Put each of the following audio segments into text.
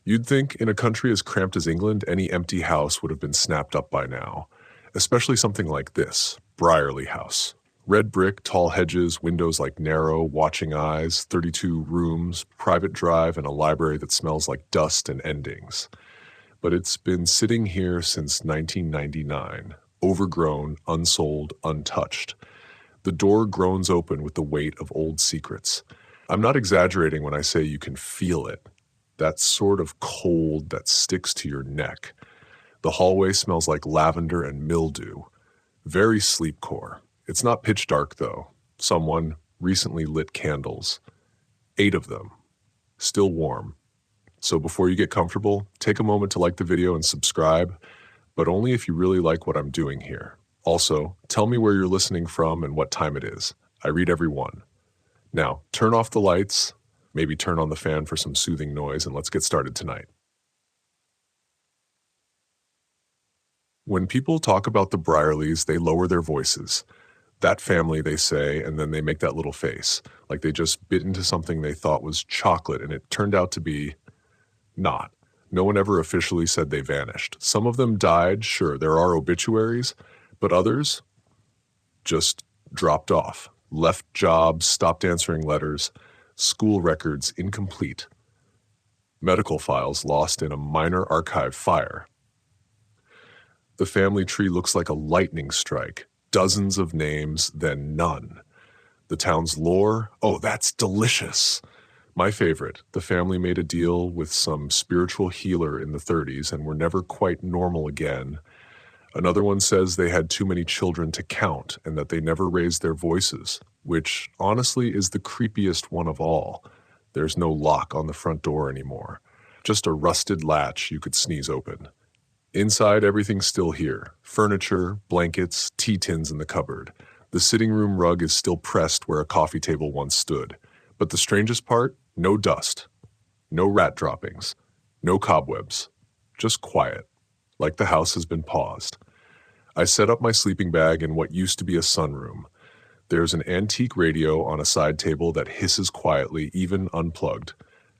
You'd think in a country as cramped as England, any empty house would have been snapped up by now, especially something like this, Briarley House. Red brick, tall hedges, windows like narrow, watching eyes, 32 rooms, private drive, and a library that smells like dust and endings. But it's been sitting here since 1999, overgrown, unsold, untouched. The door groans open with the weight of old secrets. I'm not exaggerating when I say you can feel it. That sort of cold that sticks to your neck. The hallway smells like lavender and mildew. Very sleepcore. It's not pitch dark, though. Someone recently lit candles. 8 of them. Still warm. So before you get comfortable, take a moment to like the video and subscribe, but only if you really like what I'm doing here. Also, tell me where you're listening from and what time it is. I read every one. Now, turn off the lights, maybe turn on the fan for some soothing noise, and let's get started tonight. When people talk about the Briarleys, they lower their voices. That family, they say, and then they make that little face, like they just bit into something they thought was chocolate, and it turned out to be not. No one ever officially said they vanished. Some of them died, sure, there are obituaries, but others just dropped off, left jobs, stopped answering letters, school records incomplete, medical files lost in a minor archive fire. The family tree looks like a lightning strike. Dozens of names, then none. The town's lore, oh, that's delicious. My favorite, the family made a deal with some spiritual healer in the 30s and were never quite normal again. Another one says they had too many children to count and that they never raised their voices, which honestly is the creepiest one of all. There's no lock on the front door anymore. Just a rusted latch you could sneeze open. Inside, everything's still here. Furniture, blankets, tea tins in the cupboard. The sitting room rug is still pressed where a coffee table once stood. But the strangest part? No dust. No rat droppings. No cobwebs. Just quiet. Like the house has been paused. I set up my sleeping bag in what used to be a sunroom. There's an antique radio on a side table that hisses quietly, even unplugged.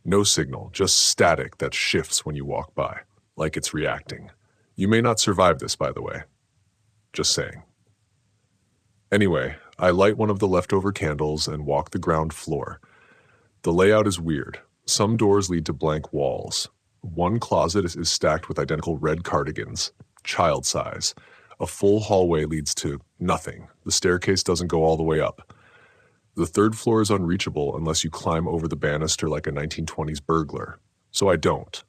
No signal, just static that shifts when you walk by, like it's reacting. You may not survive this, by the way. Just saying. Anyway, I light one of the leftover candles and walk the ground floor. The layout is weird. Some doors lead to blank walls. One closet is stacked with identical red cardigans, child size. A full hallway leads to nothing. The staircase doesn't go all the way up. The 3rd floor is unreachable unless you climb over the banister like a 1920s burglar. So I don't.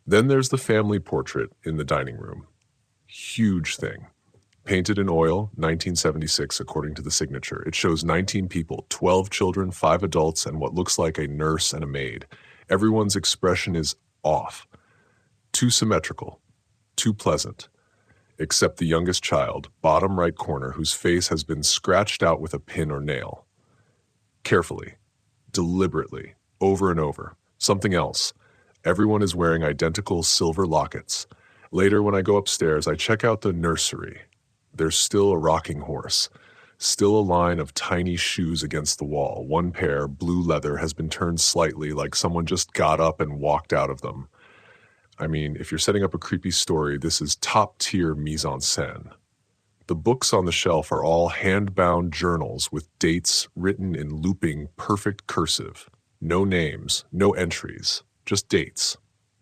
Then there's the family portrait in the dining room. Huge thing. Painted in oil, 1976 according to the signature. It shows 19 people, 12 children, 5 adults, and what looks like a nurse and a maid. Everyone's expression is off. Too symmetrical. Too pleasant. Except the youngest child, bottom right corner, whose face has been scratched out with a pin or nail. Carefully. Deliberately. Over and over. Something else. Everyone is wearing identical silver lockets. Later, when I go upstairs, I check out the nursery. There's still a rocking horse. Still a line of tiny shoes against the wall. One pair, blue leather, has been turned slightly like someone just got up and walked out of them. I mean, if you're setting up a creepy story, this is top-tier mise-en-scène. The books on the shelf are all hand-bound journals with dates written in looping, perfect cursive. No names, no entries. Just dates.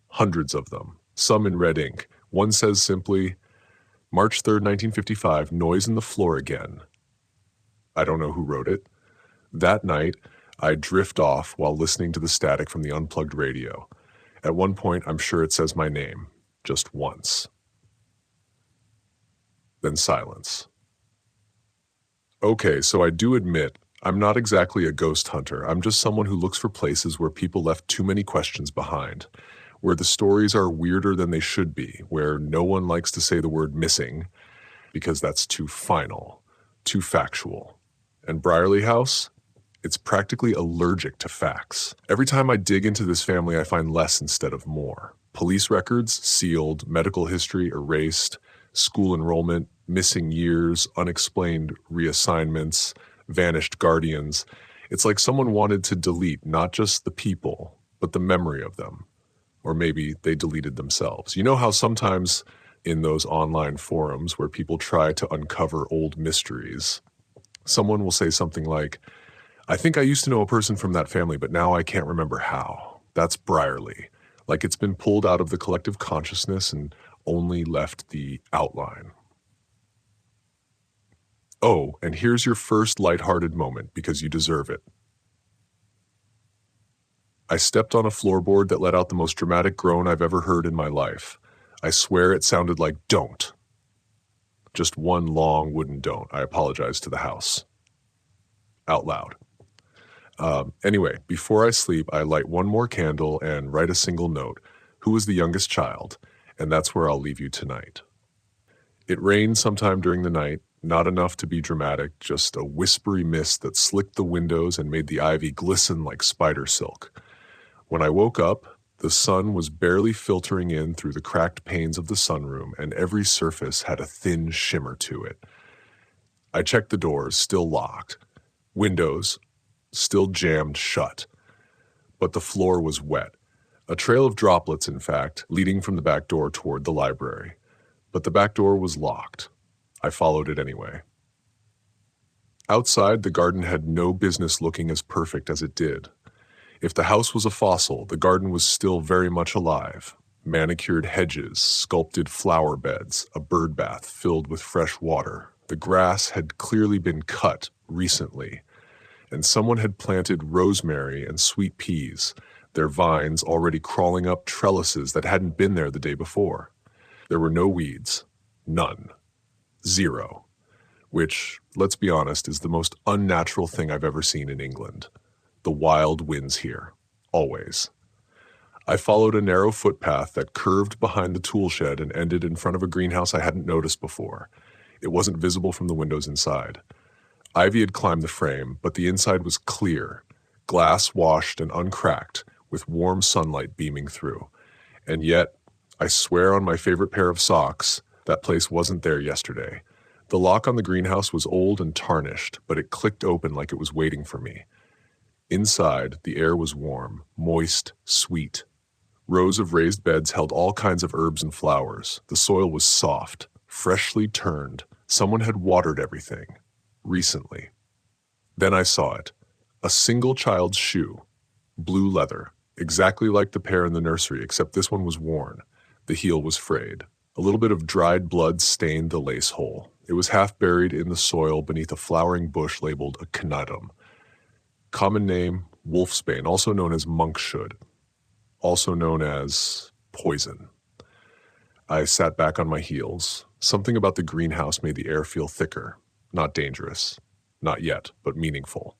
Hundreds of them. Some in red ink. One says simply, March 3rd, 1955, noise in the floor again. I don't know who wrote it. That night, I drift off while listening to the static from the unplugged radio. At one point, I'm sure it says my name. Just once. Then silence. Okay, so I do admit, I'm not exactly a ghost hunter. I'm just someone who looks for places where people left too many questions behind, where the stories are weirder than they should be, where no one likes to say the word missing, because that's too final, too factual. And Briarley House? It's practically allergic to facts. Every time I dig into this family, I find less instead of more. Police records sealed, medical history erased, school enrollment, missing years, unexplained reassignments, vanished guardians. It's like someone wanted to delete not just the people, but the memory of them. Or maybe they deleted themselves. You know how sometimes in those online forums where people try to uncover old mysteries, someone will say something like, I think I used to know a person from that family, but now I can't remember how. That's Briarley. Like it's been pulled out of the collective consciousness and only left the outline. Oh, and here's your first lighthearted moment because you deserve it. I stepped on a floorboard that let out the most dramatic groan I've ever heard in my life. I swear it sounded like don't. Just one long wooden don't. I apologize to the house. Out loud. Anyway, before I sleep, I light one more candle and write a single note. Who was the youngest child? And that's where I'll leave you tonight. It rained sometime during the night, not enough to be dramatic, just a whispery mist that slicked the windows and made the ivy glisten like spider silk. When I woke up, the sun was barely filtering in through the cracked panes of the sunroom, and every surface had a thin shimmer to it. I checked the doors, still locked. Windows, still jammed shut. But the floor was wet. A trail of droplets, in fact, leading from the back door toward the library. But the back door was locked. I followed it anyway. Outside, the garden had no business looking as perfect as it did. If the house was a fossil, the garden was still very much alive. Manicured hedges, sculpted flower beds, a bird bath filled with fresh water. The grass had clearly been cut recently, and someone had planted rosemary and sweet peas, their vines already crawling up trellises that hadn't been there the day before. There were no weeds. None. Zero. Which, let's be honest, is the most unnatural thing I've ever seen in England. The wild wins here. Always. I followed a narrow footpath that curved behind the tool shed and ended in front of a greenhouse I hadn't noticed before. It wasn't visible from the windows inside. Ivy had climbed the frame, but the inside was clear, glass washed and uncracked, with warm sunlight beaming through. And yet, I swear on my favorite pair of socks, that place wasn't there yesterday. The lock on the greenhouse was old and tarnished, but it clicked open like it was waiting for me. Inside, the air was warm, moist, sweet. Rows of raised beds held all kinds of herbs and flowers. The soil was soft, freshly turned. Someone had watered everything. Recently. Then I saw it. A single child's shoe. Blue leather. Exactly like the pair in the nursery, except this one was worn. The heel was frayed. A little bit of dried blood stained the lace hole. It was half buried in the soil beneath a flowering bush labeled a canatum. Common name, wolfsbane, also known as monkshood, also known as poison. I sat back on my heels. Something about the greenhouse made the air feel thicker. Not dangerous. Not yet, but meaningful.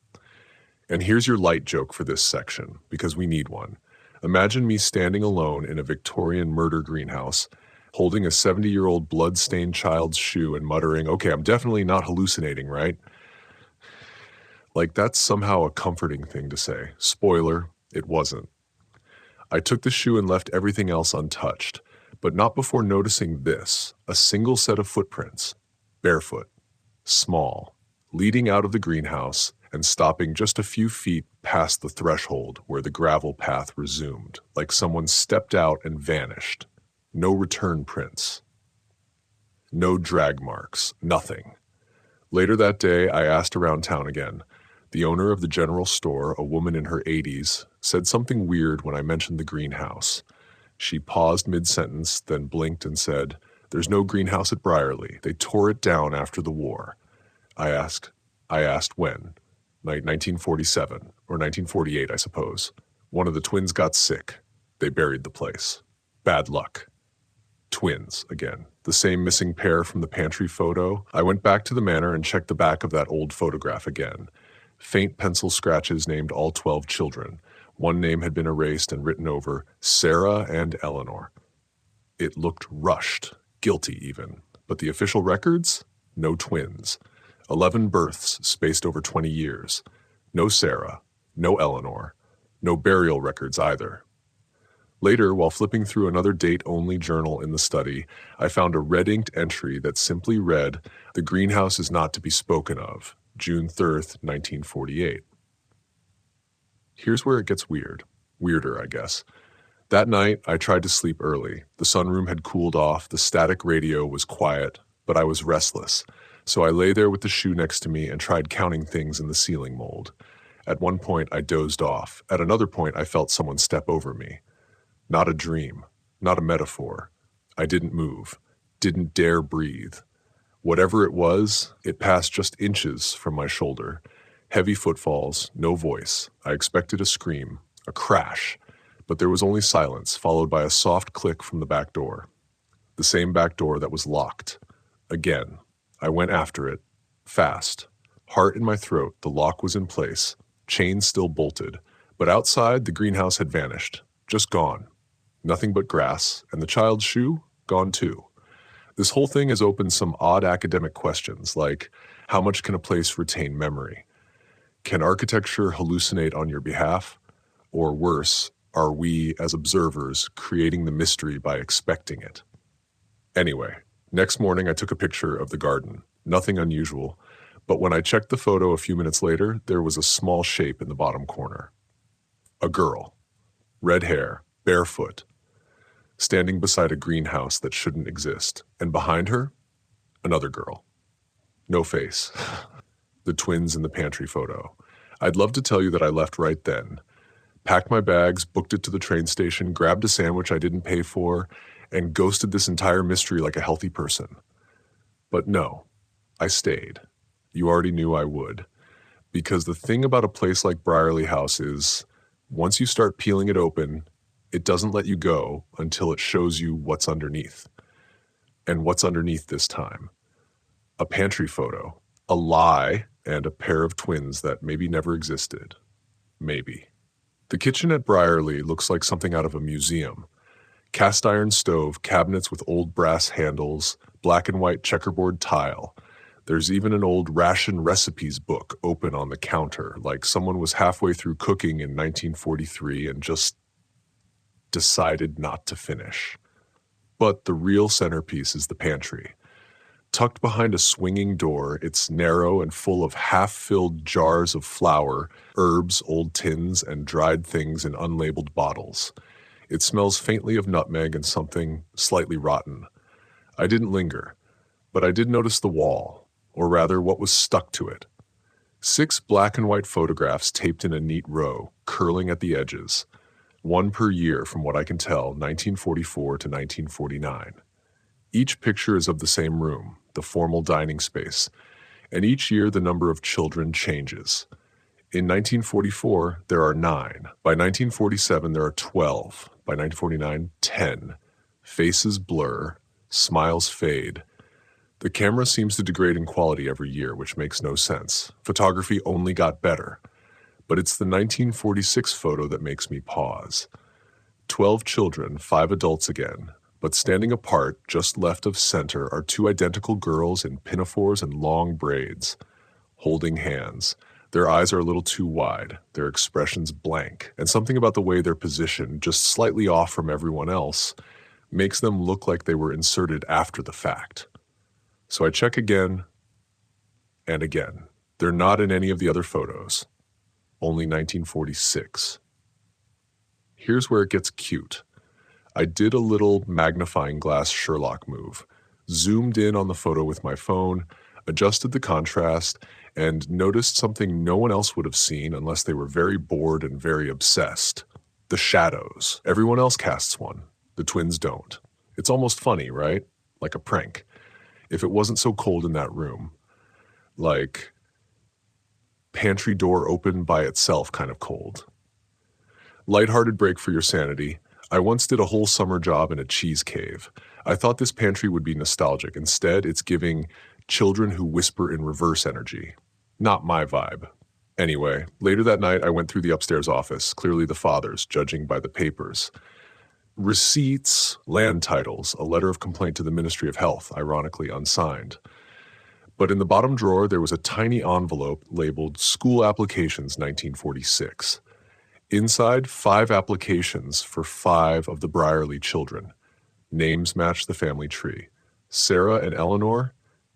And here's your light joke for this section, because we need one. Imagine me standing alone in a Victorian murder greenhouse, holding a 70-year-old blood-stained child's shoe and muttering, okay, I'm definitely not hallucinating, right? Like that's somehow a comforting thing to say. Spoiler, it wasn't. I took the shoe and left everything else untouched, but not before noticing this, a single set of footprints, barefoot, small, leading out of the greenhouse and stopping just a few feet past the threshold where the gravel path resumed, like someone stepped out and vanished. No return prints. No drag marks. Nothing. Later that day, I asked around town again. The owner of the general store, a woman in her 80s, said something weird when I mentioned the greenhouse. She paused mid-sentence, then blinked and said, "There's no greenhouse at Briarley. They tore it down after the war." I asked when? 1947, or 1948, I suppose. One of the twins got sick. They buried the place. Bad luck. Twins, again. The same missing pair from the pantry photo. I went back to the manor and checked the back of that old photograph again. Faint pencil scratches named all 12 children. One name had been erased and written over, Sarah and Eleanor. It looked rushed, guilty even. But the official records? No twins. 11 births spaced over 20 years. No Sarah, no Eleanor, no burial records either. Later, while flipping through another date-only journal in the study, I found a red-inked entry that simply read, "The greenhouse is not to be spoken of, June 3rd, 1948. Here's where it gets weird. Weirder, I guess. That night, I tried to sleep early. The sunroom had cooled off, the static radio was quiet, but I was restless. So I lay there with the shoe next to me and tried counting things in the ceiling mold. At one point, I dozed off. At another point, I felt someone step over me. Not a dream, not a metaphor. I didn't move, didn't dare breathe. Whatever it was, it passed just inches from my shoulder. Heavy footfalls, no voice. I expected a scream, a crash, but there was only silence, followed by a soft click from the back door. The same back door that was locked. Again, I went after it, fast. Heart in my throat, the lock was in place, chain still bolted, but outside the greenhouse had vanished, just gone. Nothing but grass, and the child's shoe, gone too. This whole thing has opened some odd academic questions, like how much can a place retain memory? Can architecture hallucinate on your behalf? Or worse, are we, as observers, creating the mystery by expecting it? Anyway, next morning I took a picture of the garden. Nothing unusual, but when I checked the photo a few minutes later, there was a small shape in the bottom corner. A girl. Red hair, barefoot, standing beside a greenhouse that shouldn't exist. And behind her, another girl. No face. The twins in the pantry photo. I'd love to tell you that I left right then. Packed my bags, booked it to the train station, grabbed a sandwich I didn't pay for, and ghosted this entire mystery like a healthy person. But no, I stayed. You already knew I would. Because the thing about a place like Briarley House is, once you start peeling it open, it doesn't let you go until it shows you what's underneath. And what's underneath this time? A pantry photo, a lie, and a pair of twins that maybe never existed. Maybe. The kitchen at Briarley looks like something out of a museum. Cast iron stove, cabinets with old brass handles, black and white checkerboard tile. There's even an old ration recipes book open on the counter, like someone was halfway through cooking in 1943 and just decided not to finish. But the real centerpiece is the pantry. Tucked behind a swinging door, it's narrow and full of half-filled jars of flour, herbs, old tins, and dried things in unlabeled bottles. It smells faintly of nutmeg and something slightly rotten. I didn't linger, but I did notice the wall, or rather what was stuck to it. 6 black and white photographs taped in a neat row, curling at the edges. One per year from what I can tell, 1944 to 1949. Each picture is of the same room, the formal dining space, and each year the number of children changes. In 1944, there are 9. By 1947, there are 12. By 1949, 10. Faces blur, smiles fade. The camera seems to degrade in quality every year, which makes no sense. Photography only got better. But it's the 1946 photo that makes me pause. 12 children, 5 adults again. But standing apart, just left of center, are 2 identical girls in pinafores and long braids, holding hands. Their eyes are a little too wide, their expressions blank, and something about the way they're positioned, just slightly off from everyone else, makes them look like they were inserted after the fact. So I check again and again. They're not in any of the other photos, only 1946. Here's where it gets cute. I did a little magnifying glass Sherlock move, zoomed in on the photo with my phone, adjusted the contrast, and noticed something no one else would have seen unless they were very bored and very obsessed. The shadows. Everyone else casts one. The twins don't. It's almost funny, right? Like a prank. If it wasn't so cold in that room. Like pantry door open by itself kind of cold. Lighthearted break for your sanity. I once did a whole summer job in a cheese cave. I thought this pantry would be nostalgic. Instead, it's giving children who whisper in reverse energy. Not my vibe. Anyway, later that night, I went through the upstairs office, clearly the father's, judging by the papers. Receipts, land titles, a letter of complaint to the Ministry of Health, ironically unsigned. But in the bottom drawer, there was a tiny envelope labeled School Applications 1946. Inside, 5 applications for 5 of the Briarley children. Names match the family tree. Sarah and Eleanor,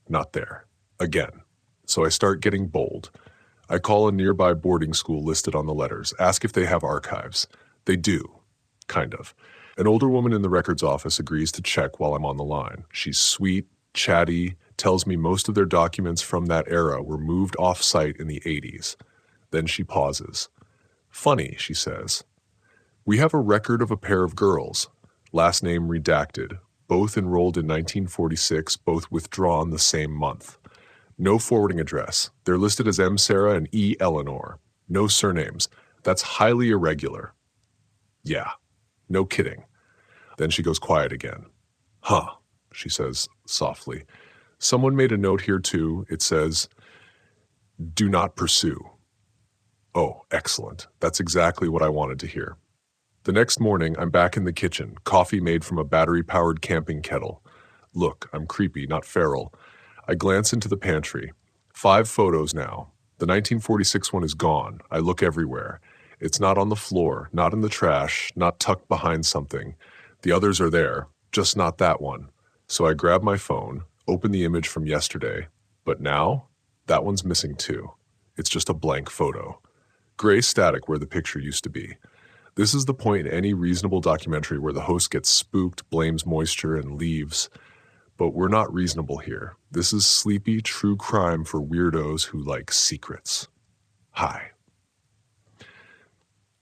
not there. Again. So I start getting bold. I call a nearby boarding school listed on the letters, ask if they have archives. They do. Kind of. An older woman in the records office agrees to check while I'm on the line. She's sweet, chatty, tells me most of their documents from that era were moved off-site in the 80s. Then she pauses. Funny, she says. We have a record of a pair of girls, last name redacted, both enrolled in 1946, both withdrawn the same month. No forwarding address. They're listed as M. Sarah and E. Eleanor. No surnames. That's highly irregular. Yeah, no kidding. Then she goes quiet again. Huh, she says softly. Someone made a note here too. It says, do not pursue. Oh, excellent. That's exactly what I wanted to hear. The next morning, I'm back in the kitchen, coffee made from a battery-powered camping kettle. Look, I'm creepy, not feral. I glance into the pantry. 5 photos now. The 1946 one is gone. I look everywhere. It's not on the floor, not in the trash, not tucked behind something. The others are there, just not that one. So I grab my phone, open the image from yesterday. But now, that one's missing too. It's just a blank photo. Gray static where the picture used to be. This is the point in any reasonable documentary where the host gets spooked, blames moisture, and leaves. But we're not reasonable here. This is sleepy true crime for weirdos who like secrets. Hi.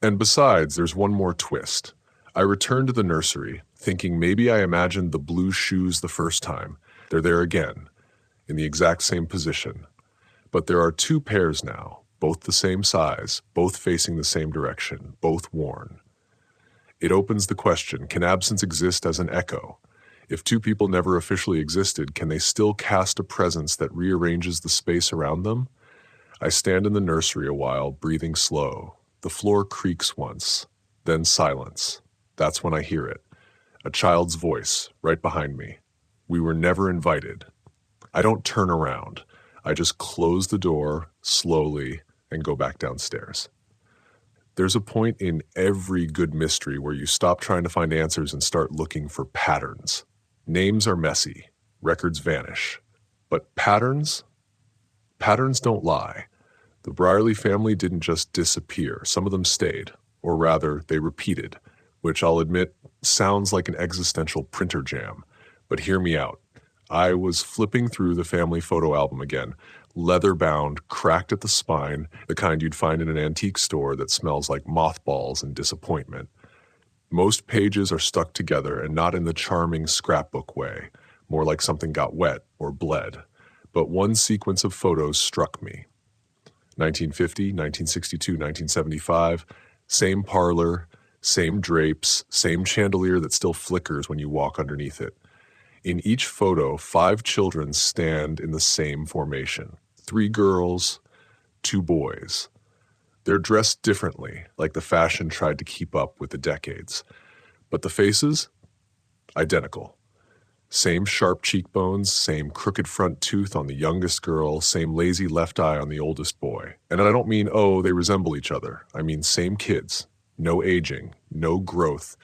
And besides, there's one more twist. I return to the nursery, thinking maybe I imagined the blue shoes the first time. They're there again, in the exact same position. But there are 2 pairs now, both the same size, both facing the same direction, both worn. It opens the question, can absence exist as an echo? If 2 people never officially existed, can they still cast a presence that rearranges the space around them? I stand in the nursery a while, breathing slow. The floor creaks once, then silence. That's when I hear it. A child's voice, right behind me. We were never invited. I don't turn around. I just close the door, slowly, and go back downstairs. There's a point in every good mystery where you stop trying to find answers and start looking for patterns. Names are messy. Records vanish. But patterns? Patterns don't lie. The Briarley family didn't just disappear. Some of them stayed. Or rather, they repeated, which I'll admit sounds like an existential printer jam. But hear me out. I was flipping through the family photo album again, leather-bound, cracked at the spine, the kind you'd find in an antique store that smells like mothballs and disappointment. Most pages are stuck together and not in the charming scrapbook way, more like something got wet or bled. But one sequence of photos struck me. 1950, 1962, 1975, same parlor, same drapes, same chandelier that still flickers when you walk underneath it. In each photo, 5 children stand in the same formation. 3 girls, 2 boys. They're dressed differently, like the fashion tried to keep up with the decades. But the faces? Identical. Same sharp cheekbones, same crooked front tooth on the youngest girl, same lazy left eye on the oldest boy. And I don't mean, oh, they resemble each other. I mean same kids. No aging, no growth,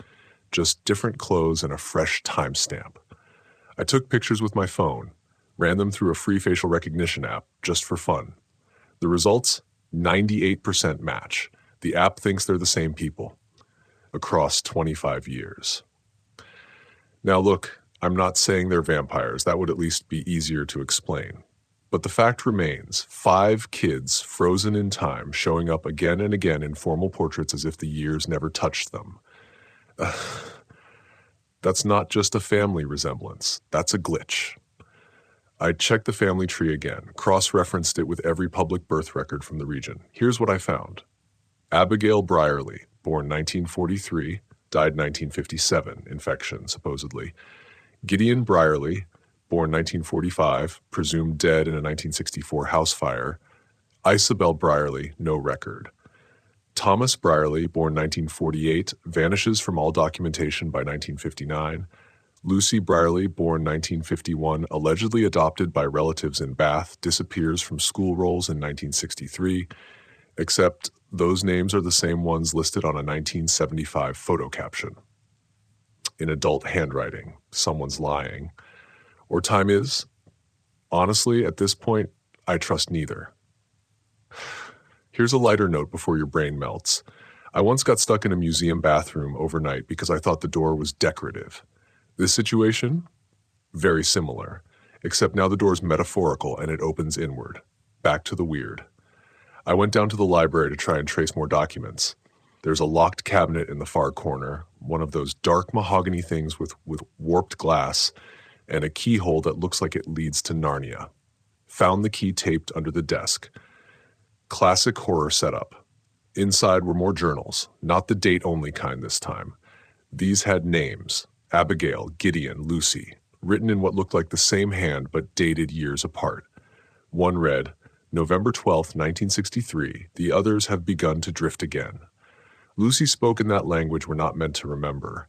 just different clothes and a fresh timestamp. I took pictures with my phone, ran them through a free facial recognition app, just for fun. The results? 98% match. The app thinks they're the same people. Across 25 years. Now look, I'm not saying they're vampires. That would at least be easier to explain. But the fact remains, 5 kids frozen in time showing up again and again in formal portraits as if the years never touched them. That's not just a family resemblance. That's a glitch. I checked the family tree again, cross-referenced it with every public birth record from the region. Here's what I found. Abigail Briarley, born 1943, died 1957, infection, supposedly. Gideon Briarley, born 1945, presumed dead in a 1964 house fire. Isabel Briarley, no record. Thomas Briarley, born 1948, vanishes from all documentation by 1959. Lucy Briarley, born 1951, allegedly adopted by relatives in Bath, disappears from school rolls in 1963, except those names are the same ones listed on a 1975 photo caption. In adult handwriting, someone's lying. Or time is? Honestly, at this point, I trust neither. Here's a lighter note before your brain melts. I once got stuck in a museum bathroom overnight because I thought the door was decorative. This situation? Very similar, except now the door's metaphorical and it opens inward. Back to the weird. I went down to the library to try and trace more documents. There's a locked cabinet in the far corner, one of those dark mahogany things with warped glass, and a keyhole that looks like it leads to Narnia. Found the key taped under the desk. Classic horror setup. Inside were more journals, not the date-only kind this time. These had names: Abigail, Gideon, Lucy, written in what looked like the same hand but dated years apart. One read, November 12th, 1963, the others have begun to drift again. Lucy spoke in that language we're not meant to remember.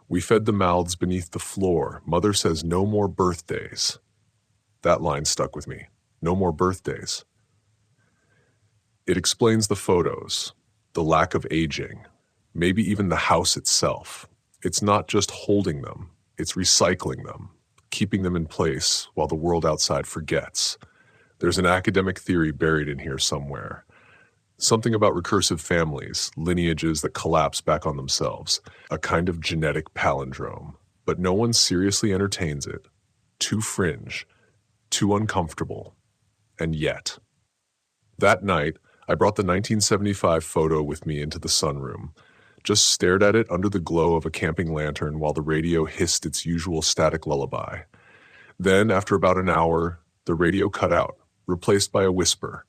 We fed the mouths beneath the floor. Mother says no more birthdays. That line stuck with me. No more birthdays. It explains the photos, the lack of aging, maybe even the house itself. It's not just holding them, it's recycling them, keeping them in place while the world outside forgets. There's an academic theory buried in here somewhere. Something about recursive families, lineages that collapse back on themselves, a kind of genetic palindrome. But no one seriously entertains it. Too fringe, too uncomfortable, and yet. That night, I brought the 1975 photo with me into the sunroom, just stared at it under the glow of a camping lantern while the radio hissed its usual static lullaby. Then, after about an hour, the radio cut out, replaced by a whisper.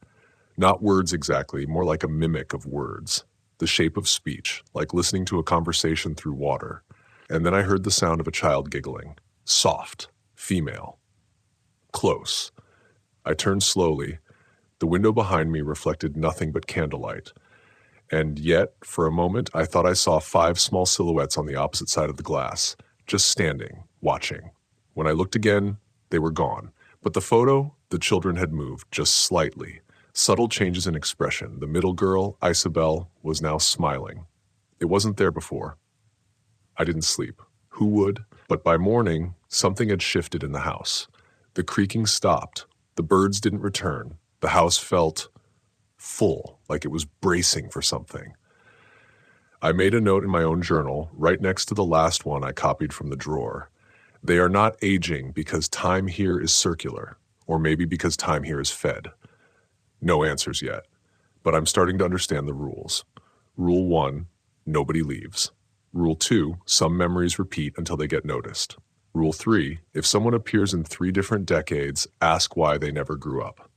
Not words exactly, more like a mimic of words. The shape of speech, like listening to a conversation through water. And then I heard the sound of a child giggling. Soft. Female. Close. I turned slowly. The window behind me reflected nothing but candlelight. And yet, for a moment, I thought I saw 5 small silhouettes on the opposite side of the glass, just standing, watching. When I looked again, they were gone. But the photo, the children had moved, just slightly. Subtle changes in expression. The middle girl, Isabel, was now smiling. It wasn't there before. I didn't sleep. Who would? But by morning, something had shifted in the house. The creaking stopped. The birds didn't return. The house felt full, like it was bracing for something. I made a note in my own journal, right next to the last one I copied from the drawer. They are not aging because time here is circular, or maybe because time here is fed. No answers yet, but I'm starting to understand the rules. Rule 1, nobody leaves. Rule 2, some memories repeat until they get noticed. Rule 3, if someone appears in 3 different decades, ask why they never grew up.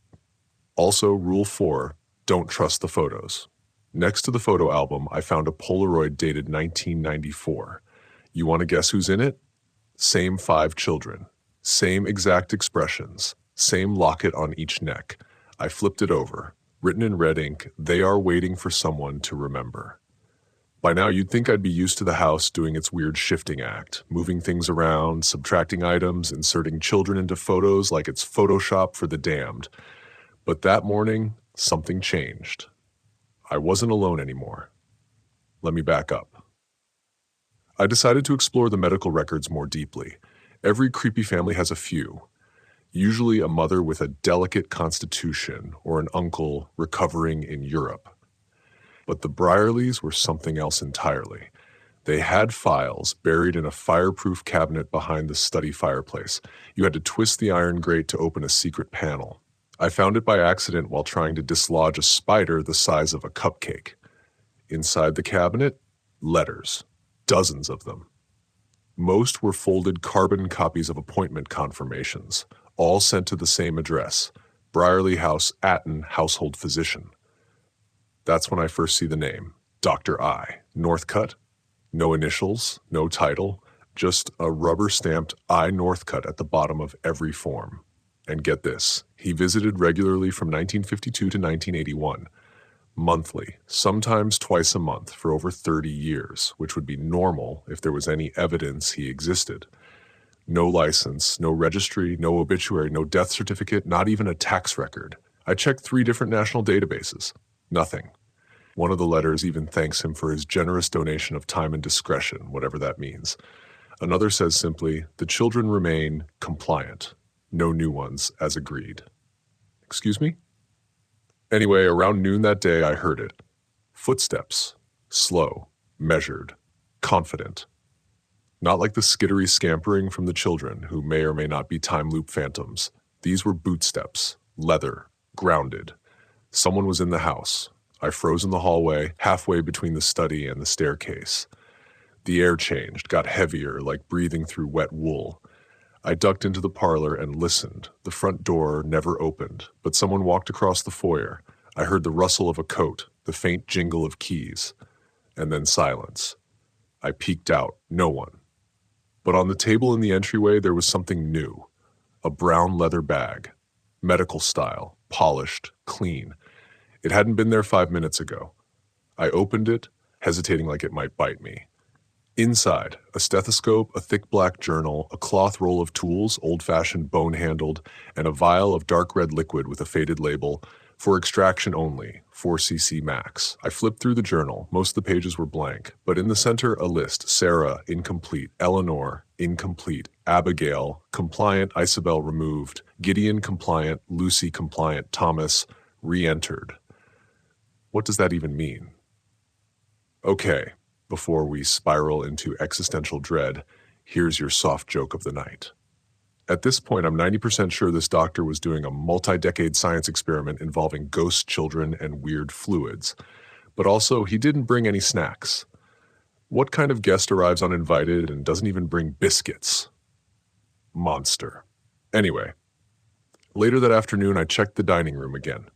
Also, Rule 4, don't trust the photos. Next to the photo album, I found a Polaroid dated 1994. You want to guess who's in it? Same 5 children. Same exact expressions. Same locket on each neck. I flipped it over. Written in red ink, they are waiting for someone to remember. By now, you'd think I'd be used to the house doing its weird shifting act, moving things around, subtracting items, inserting children into photos like it's Photoshop for the damned. But that morning, something changed. I wasn't alone anymore. Let me back up. I decided to explore the medical records more deeply. Every creepy family has a few. Usually a mother with a delicate constitution or an uncle recovering in Europe. But the Briarleys were something else entirely. They had files buried in a fireproof cabinet behind the study fireplace. You had to twist the iron grate to open a secret panel. I found it by accident while trying to dislodge a spider the size of a cupcake. Inside the cabinet, letters. Dozens of them. Most were folded carbon copies of appointment confirmations, all sent to the same address, Briarley House, Atten, Household Physician. That's when I first see the name, Dr. I. Northcutt. No initials, no title, just a rubber-stamped I. Northcutt at the bottom of every form. And get this, he visited regularly from 1952 to 1981. Monthly, sometimes twice a month for over 30 years, which would be normal if there was any evidence he existed. No license, no registry, no obituary, no death certificate, not even a tax record. I checked 3 different national databases. Nothing. One of the letters even thanks him for his generous donation of time and discretion, whatever that means. Another says simply, the children remain compliant. No new ones, as agreed. Excuse me? Anyway, around noon that day, I heard it. Footsteps. Slow, measured, confident. Not like the skittery scampering from the children who may or may not be time loop phantoms. These were boot steps, leather, grounded. Someone was in the house. I froze in the hallway, halfway between the study and the staircase. The air changed, got heavier, like breathing through wet wool. I ducked into the parlor and listened. The front door never opened, but someone walked across the foyer. I heard the rustle of a coat, the faint jingle of keys, and then silence. I peeked out. No one. But on the table in the entryway, there was something new. A brown leather bag. Medical style, polished, clean. It hadn't been there 5 minutes ago. I opened it, hesitating like it might bite me. Inside, a stethoscope, a thick black journal, a cloth roll of tools, old-fashioned bone-handled, and a vial of dark red liquid with a faded label, for extraction only, 4cc max. I flipped through the journal. Most of the pages were blank, but in the center, a list. Sarah, incomplete. Eleanor, incomplete. Abigail, compliant. Isabel, removed. Gideon, compliant. Lucy, compliant. Thomas, re-entered. What does that even mean? Okay. Before we spiral into existential dread, here's your soft joke of the night. At this point, I'm 90% sure this doctor was doing a multi-decade science experiment involving ghost children and weird fluids. But also, he didn't bring any snacks. What kind of guest arrives uninvited and doesn't even bring biscuits? Monster. Anyway, later that afternoon, I checked the dining room again.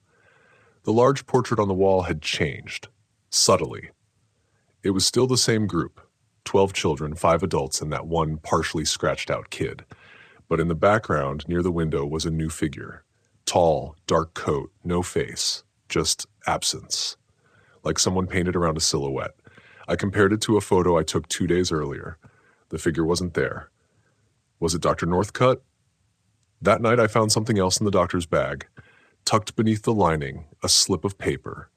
The large portrait on the wall had changed, subtly. It was still the same group, 12 children, 5 adults, and that one partially scratched-out kid. But in the background, near the window, was a new figure. Tall, dark coat, no face, just absence. Like someone painted around a silhouette. I compared it to a photo I took 2 days earlier. The figure wasn't there. Was it Dr. Northcutt? That night I found something else in the doctor's bag. Tucked beneath the lining, a slip of paper.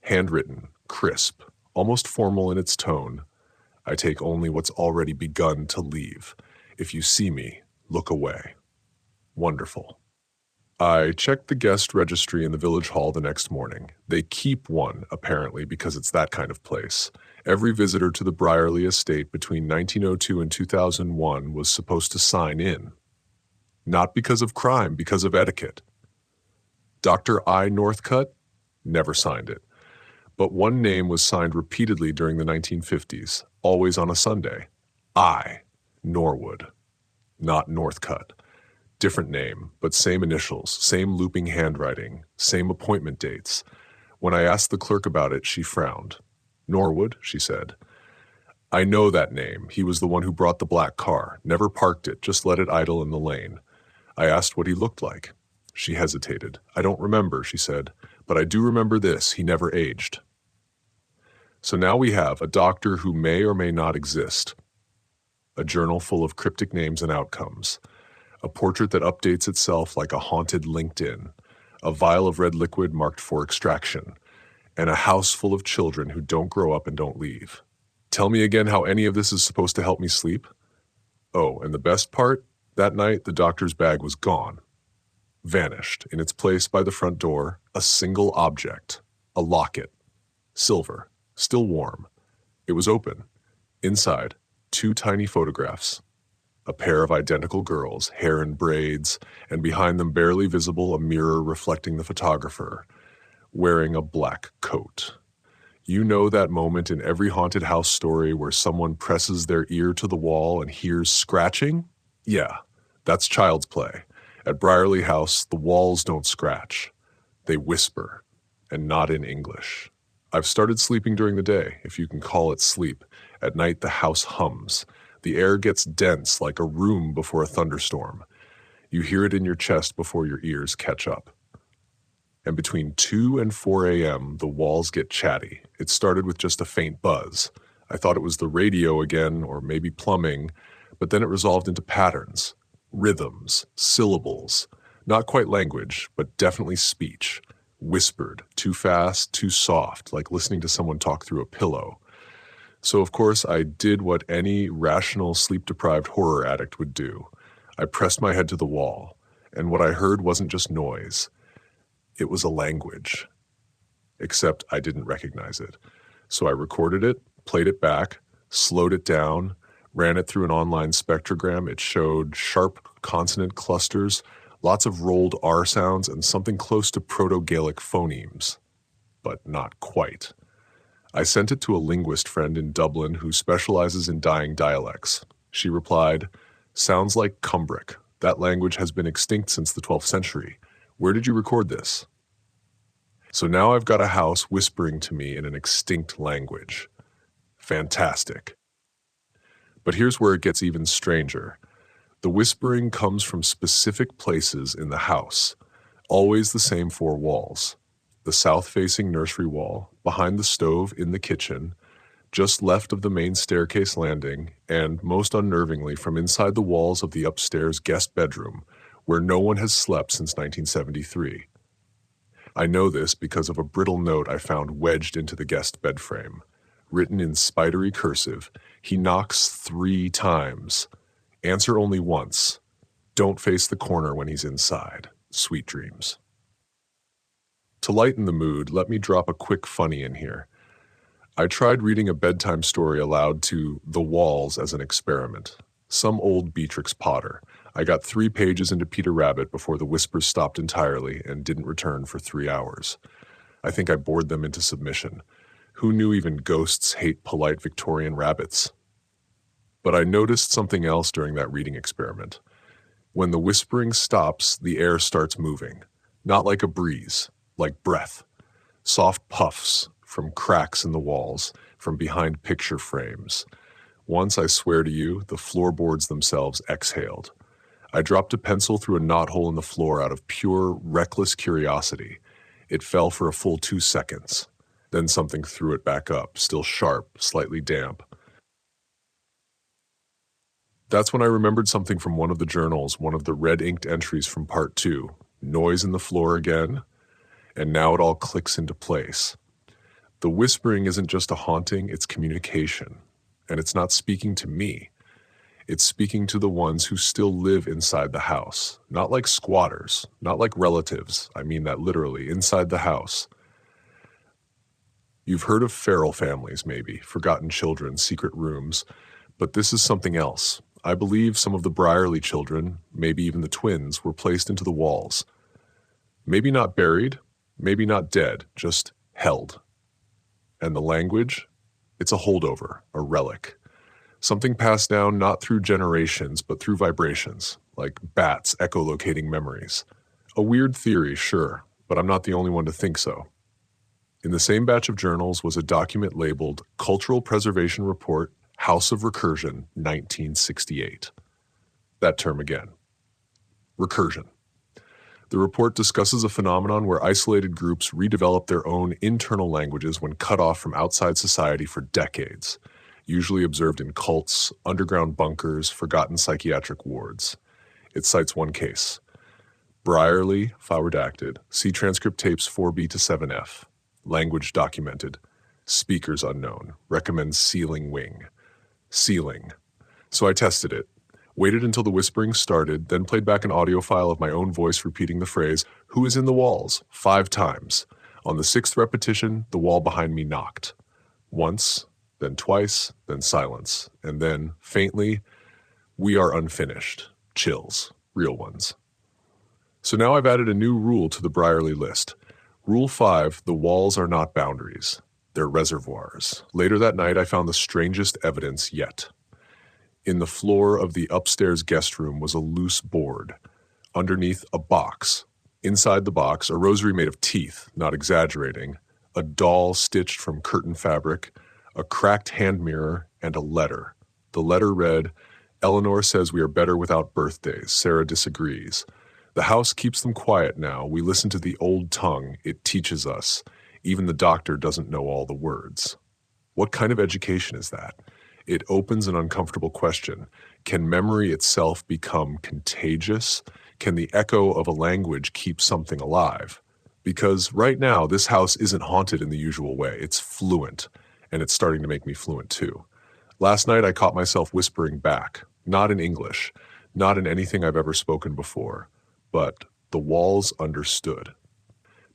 Handwritten, crisp. Almost formal in its tone. I take only what's already begun to leave. If you see me, look away. Wonderful. I checked the guest registry in the village hall the next morning. They keep one, apparently, because it's that kind of place. Every visitor to the Briarley estate between 1902 and 2001 was supposed to sign in. Not because of crime, because of etiquette. Dr. I. Northcutt never signed it. But one name was signed repeatedly during the 1950s, always on a Sunday. I. Norwood. Not Northcutt. Different name, but same initials, same looping handwriting, same appointment dates. When I asked the clerk about it, she frowned. Norwood, she said. I know that name. He was the one who brought the black car, never parked it, just let it idle in the lane. I asked what he looked like. She hesitated. I don't remember, she said, but I do remember this. He never aged. So now we have a doctor who may or may not exist, a journal full of cryptic names and outcomes, a portrait that updates itself like a haunted LinkedIn, a vial of red liquid marked for extraction, and a house full of children who don't grow up and don't leave. Tell me again how any of this is supposed to help me sleep? Oh, and the best part? That night, the doctor's bag was gone. Vanished. In its place by the front door, a single object, a locket, silver. Still warm. It was open. Inside, 2 tiny photographs. A pair of identical girls, hair in braids, and behind them barely visible a mirror reflecting the photographer, wearing a black coat. You know that moment in every haunted house story where someone presses their ear to the wall and hears scratching? Yeah, that's child's play. At Briarley House, the walls don't scratch. They whisper, and not in English. I've started sleeping during the day, if you can call it sleep. At night, the house hums. The air gets dense like a room before a thunderstorm. You hear it in your chest before your ears catch up. And between 2 and 4 a.m., the walls get chatty. It started with just a faint buzz. I thought it was the radio again, or maybe plumbing, but then it resolved into patterns, rhythms, syllables. Not quite language, but definitely speech. Whispered, too fast, too soft, like listening to someone talk through a pillow. So, of course, I did what any rational, sleep-deprived horror addict would do. I pressed my head to the wall, and what I heard wasn't just noise. It was a language. Except I didn't recognize it. So I recorded it, played it back, slowed it down, ran it through an online spectrogram. It showed sharp consonant clusters, lots of rolled R sounds, and something close to Proto-Gaelic phonemes, but not quite. I sent it to a linguist friend in Dublin who specializes in dying dialects. She replied, "Sounds like Cumbric. That language has been extinct since the 12th century. Where did you record this?" So now I've got a house whispering to me in an extinct language. Fantastic. But here's where it gets even stranger. The whispering comes from specific places in the house, always the same four walls. The south-facing nursery wall, behind the stove in the kitchen, just left of the main staircase landing, and most unnervingly from inside the walls of the upstairs guest bedroom, where no one has slept since 1973. I know this because of a brittle note I found wedged into the guest bed frame. Written in spidery cursive, he knocks 3 times. Answer only once. Don't face the corner when he's inside. Sweet dreams. To lighten the mood, let me drop a quick funny in here. I tried reading a bedtime story aloud to the walls as an experiment. Some old Beatrix Potter. I got 3 pages into Peter Rabbit before the whispers stopped entirely and didn't return for 3 hours. I think I bored them into submission. Who knew even ghosts hate polite Victorian rabbits? But I noticed something else during that reading experiment. When the whispering stops, the air starts moving. Not like a breeze, like breath. Soft puffs from cracks in the walls, from behind picture frames. Once, I swear to you, the floorboards themselves exhaled. I dropped a pencil through a knothole in the floor out of pure, reckless curiosity. It fell for a full 2 seconds. Then something threw it back up, still sharp, slightly damp. That's when I remembered something from one of the journals, one of the red-inked entries from part 2. Noise in the floor again, and now it all clicks into place. The whispering isn't just a haunting, it's communication. And it's not speaking to me. It's speaking to the ones who still live inside the house. Not like squatters, not like relatives. I mean that literally, inside the house. You've heard of feral families, maybe, forgotten children, secret rooms, but this is something else. I believe some of the Briarley children, maybe even the twins, were placed into the walls. Maybe not buried, maybe not dead, just held. And the language? It's a holdover, a relic. Something passed down not through generations, but through vibrations, like bats echolocating memories. A weird theory, sure, but I'm not the only one to think so. In the same batch of journals was a document labeled Cultural Preservation Report, House of Recursion, 1968. That term again. Recursion. The report discusses a phenomenon where isolated groups redevelop their own internal languages when cut off from outside society for decades, usually observed in cults, underground bunkers, forgotten psychiatric wards. It cites one case. Briarley, file redacted, see transcript tapes 4B to 7F. Language documented. Speakers unknown. Recommends sealing wing. Sealing. So I tested it. Waited until the whispering started, then played back an audio file of my own voice repeating the phrase, "Who is in the walls?" 5 times. On the 6th repetition, the wall behind me knocked. Once, then twice, then silence. And then, faintly, "We are unfinished." Chills. Real ones. So now I've added a new rule to the Briarley list. Rule 5, the walls are not boundaries. They're reservoirs. Later that night, I found the strangest evidence yet. In the floor of the upstairs guest room was a loose board. Underneath, a box. Inside the box, a rosary made of teeth, not exaggerating, a doll stitched from curtain fabric, a cracked hand mirror, and a letter. The letter read, "Eleanor says we are better without birthdays. Sarah disagrees. The house keeps them quiet now. We listen to the old tongue. It teaches us. Even the doctor doesn't know all the words." What kind of education is that? It opens an uncomfortable question. Can memory itself become contagious? Can the echo of a language keep something alive? Because right now, this house isn't haunted in the usual way. It's fluent, and it's starting to make me fluent too. Last night, I caught myself whispering back, not in English, not in anything I've ever spoken before, but the walls understood.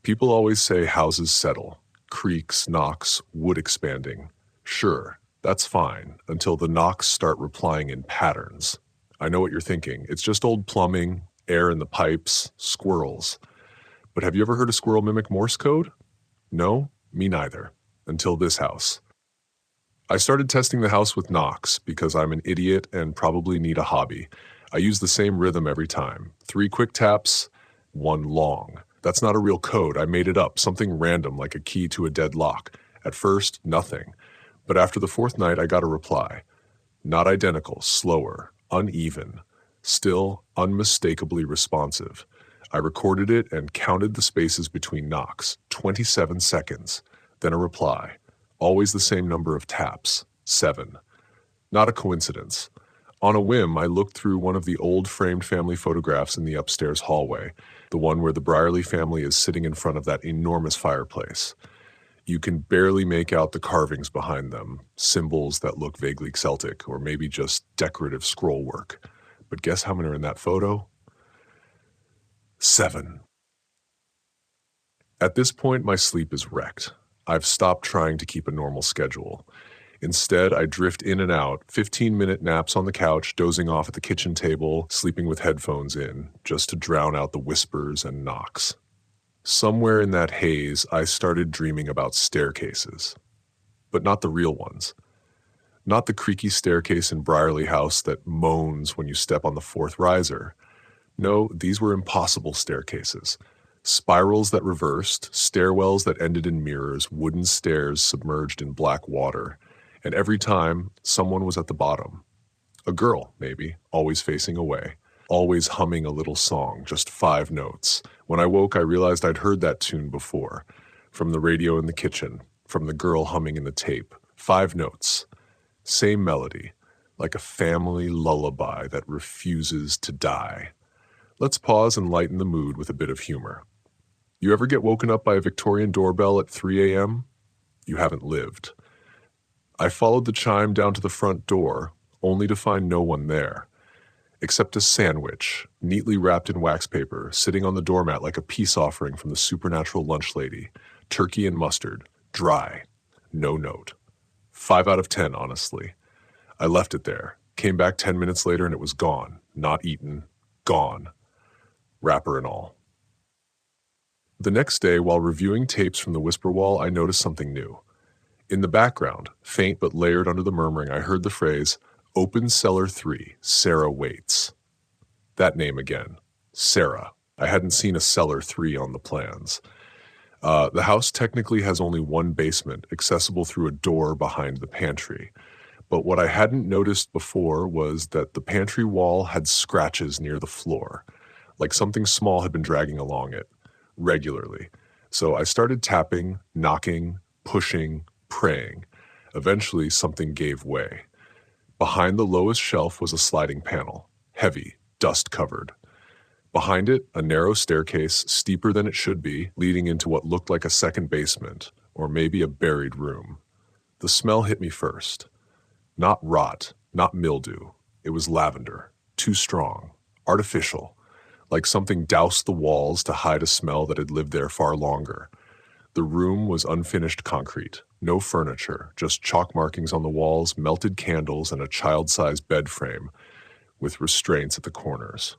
People always say houses settle. creaks, knocks, wood expanding. Sure, that's fine, until the knocks start replying in patterns. I know what you're thinking. It's just old plumbing, air in the pipes, squirrels. But have you ever heard a squirrel mimic Morse code? No, me neither. Until this house. I started testing the house with knocks because I'm an idiot and probably need a hobby. I use the same rhythm every time. 3 quick taps, 1 long. That's not a real code. I made it up, something random like a key to a dead lock. At first, nothing. But after the 4th night, I got a reply. Not identical, slower, uneven, still unmistakably responsive. I recorded it and counted the spaces between knocks, 27 seconds. Then a reply. Always the same number of taps, 7. Not a coincidence. On a whim, I looked through one of the old framed family photographs in the upstairs hallway, the one where the Briarley family is sitting in front of that enormous fireplace. You can barely make out the carvings behind them, symbols that look vaguely Celtic, or maybe just decorative scroll work. But guess how many are in that photo? 7. At this point, my sleep is wrecked. I've stopped trying to keep a normal schedule. Instead, I drift in and out, 15-minute naps on the couch, dozing off at the kitchen table, sleeping with headphones in, just to drown out the whispers and knocks. Somewhere in that haze, I started dreaming about staircases. But not the real ones. Not the creaky staircase in Briarley House that moans when you step on the 4th riser. No, these were impossible staircases. Spirals that reversed, stairwells that ended in mirrors, wooden stairs submerged in black water. And every time, someone was at the bottom. A girl, maybe, always facing away, always humming a little song, just 5 notes. When I woke, I realized I'd heard that tune before, from the radio in the kitchen, from the girl humming in the tape. 5 notes. Same melody, like a family lullaby that refuses to die. Let's pause and lighten the mood with a bit of humor. You ever get woken up by a Victorian doorbell at 3 a.m.? You haven't lived. I followed the chime down to the front door, only to find no one there, except a sandwich, neatly wrapped in wax paper, sitting on the doormat like a peace offering from the supernatural lunch lady. Turkey and mustard, dry, no note. 5 out of 10, honestly. I left it there, came back 10 minutes later and it was gone, not eaten, gone. Wrapper and all. The next day, while reviewing tapes from the Whisper Wall, I noticed something new. In the background, faint but layered under the murmuring, I heard the phrase, Open Cellar 3, Sarah waits. That name again, Sarah. I hadn't seen a Cellar 3 on the plans. The house technically has only 1 basement, accessible through a door behind the pantry. But what I hadn't noticed before was that the pantry wall had scratches near the floor, like something small had been dragging along it, regularly. So I started tapping, knocking, pushing, praying. Eventually, something gave way. Behind the lowest shelf was a sliding panel, heavy, dust-covered. Behind it, a narrow staircase, steeper than it should be, leading into what looked like a second basement, or maybe a buried room. The smell hit me first. Not rot, not mildew. It was lavender, too strong, artificial, like something doused the walls to hide a smell that had lived there far longer. The room was unfinished concrete, no furniture, just chalk markings on the walls, melted candles, and a child-sized bed frame with restraints at the corners.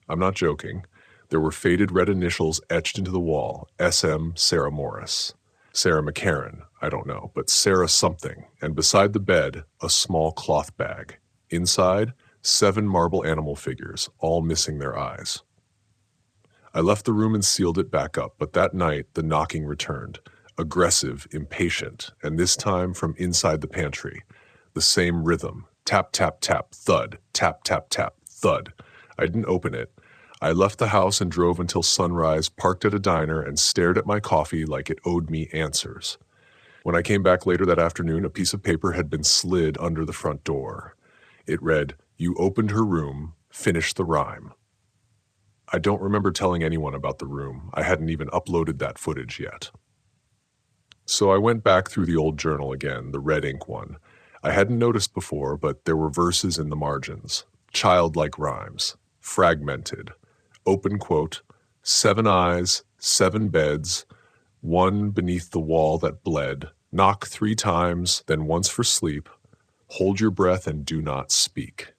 I'm not joking. There were faded red initials etched into the wall, SM Sarah Morris. Sarah McCarran, I don't know, but Sarah something, and beside the bed, a small cloth bag. Inside, 7 marble animal figures, all missing their eyes. I left the room and sealed it back up, but that night the knocking returned, aggressive, impatient, and this time from inside the pantry. The same rhythm, tap, tap, tap, thud, tap, tap, tap, thud. I didn't open it. I left the house and drove until sunrise, parked at a diner, and stared at my coffee like it owed me answers. When I came back later that afternoon, a piece of paper had been slid under the front door. It read, "You opened her room, finish the rhyme." I don't remember telling anyone about the room. I hadn't even uploaded that footage yet. So I went back through the old journal again, the red ink one. I hadn't noticed before, but there were verses in the margins. Childlike rhymes. Fragmented. Open quote, 7 eyes, 7 beds, One beneath the wall that bled. Knock 3 times, then once for sleep. Hold your breath and do not speak.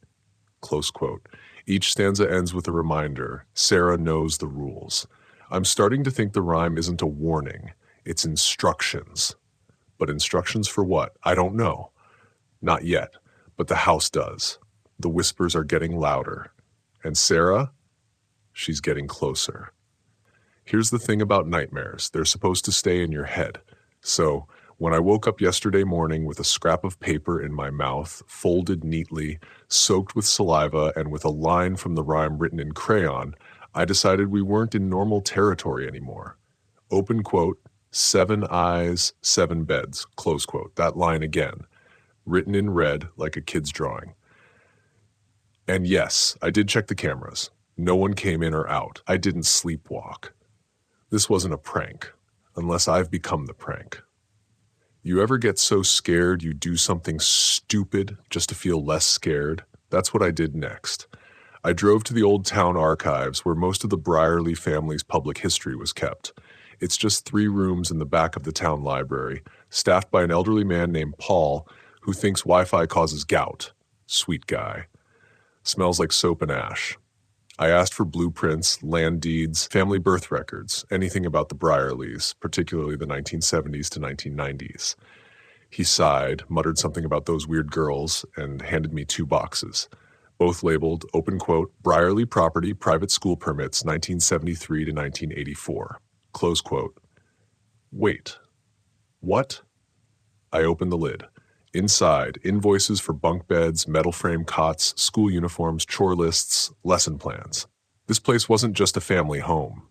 Close quote. Each stanza ends with a reminder. Sarah knows the rules. I'm starting to think the rhyme isn't a warning. It's instructions. But instructions for what? I don't know. Not yet. But the house does. The whispers are getting louder. And Sarah? She's getting closer. Here's the thing about nightmares. They're supposed to stay in your head. So, when I woke up yesterday morning with a scrap of paper in my mouth, folded neatly, soaked with saliva, and with a line from the rhyme written in crayon, I decided we weren't in normal territory anymore. Open quote, 7 eyes, 7 beds, close quote. That line again, written in red like a kid's drawing. And yes, I did check the cameras. No one came in or out. I didn't sleepwalk. This wasn't a prank, unless I've become the prank. You ever get so scared you do something stupid just to feel less scared? That's what I did next. I drove to the old town archives where most of the Briarley family's public history was kept. It's just 3 rooms in the back of the town library, staffed by an elderly man named Paul who thinks Wi-Fi causes gout. Sweet guy. Smells like soap and ash. I asked for blueprints, land deeds, family birth records, anything about the Briarleys, particularly the 1970s to 1990s. He sighed, muttered something about those weird girls, and handed me 2 boxes, both labeled, open quote, Briarley property, private school permits, 1973 to 1984, close quote. Wait, what? I opened the lid. Inside, invoices for bunk beds, metal frame cots, school uniforms, chore lists, lesson plans. This place wasn't just a family home.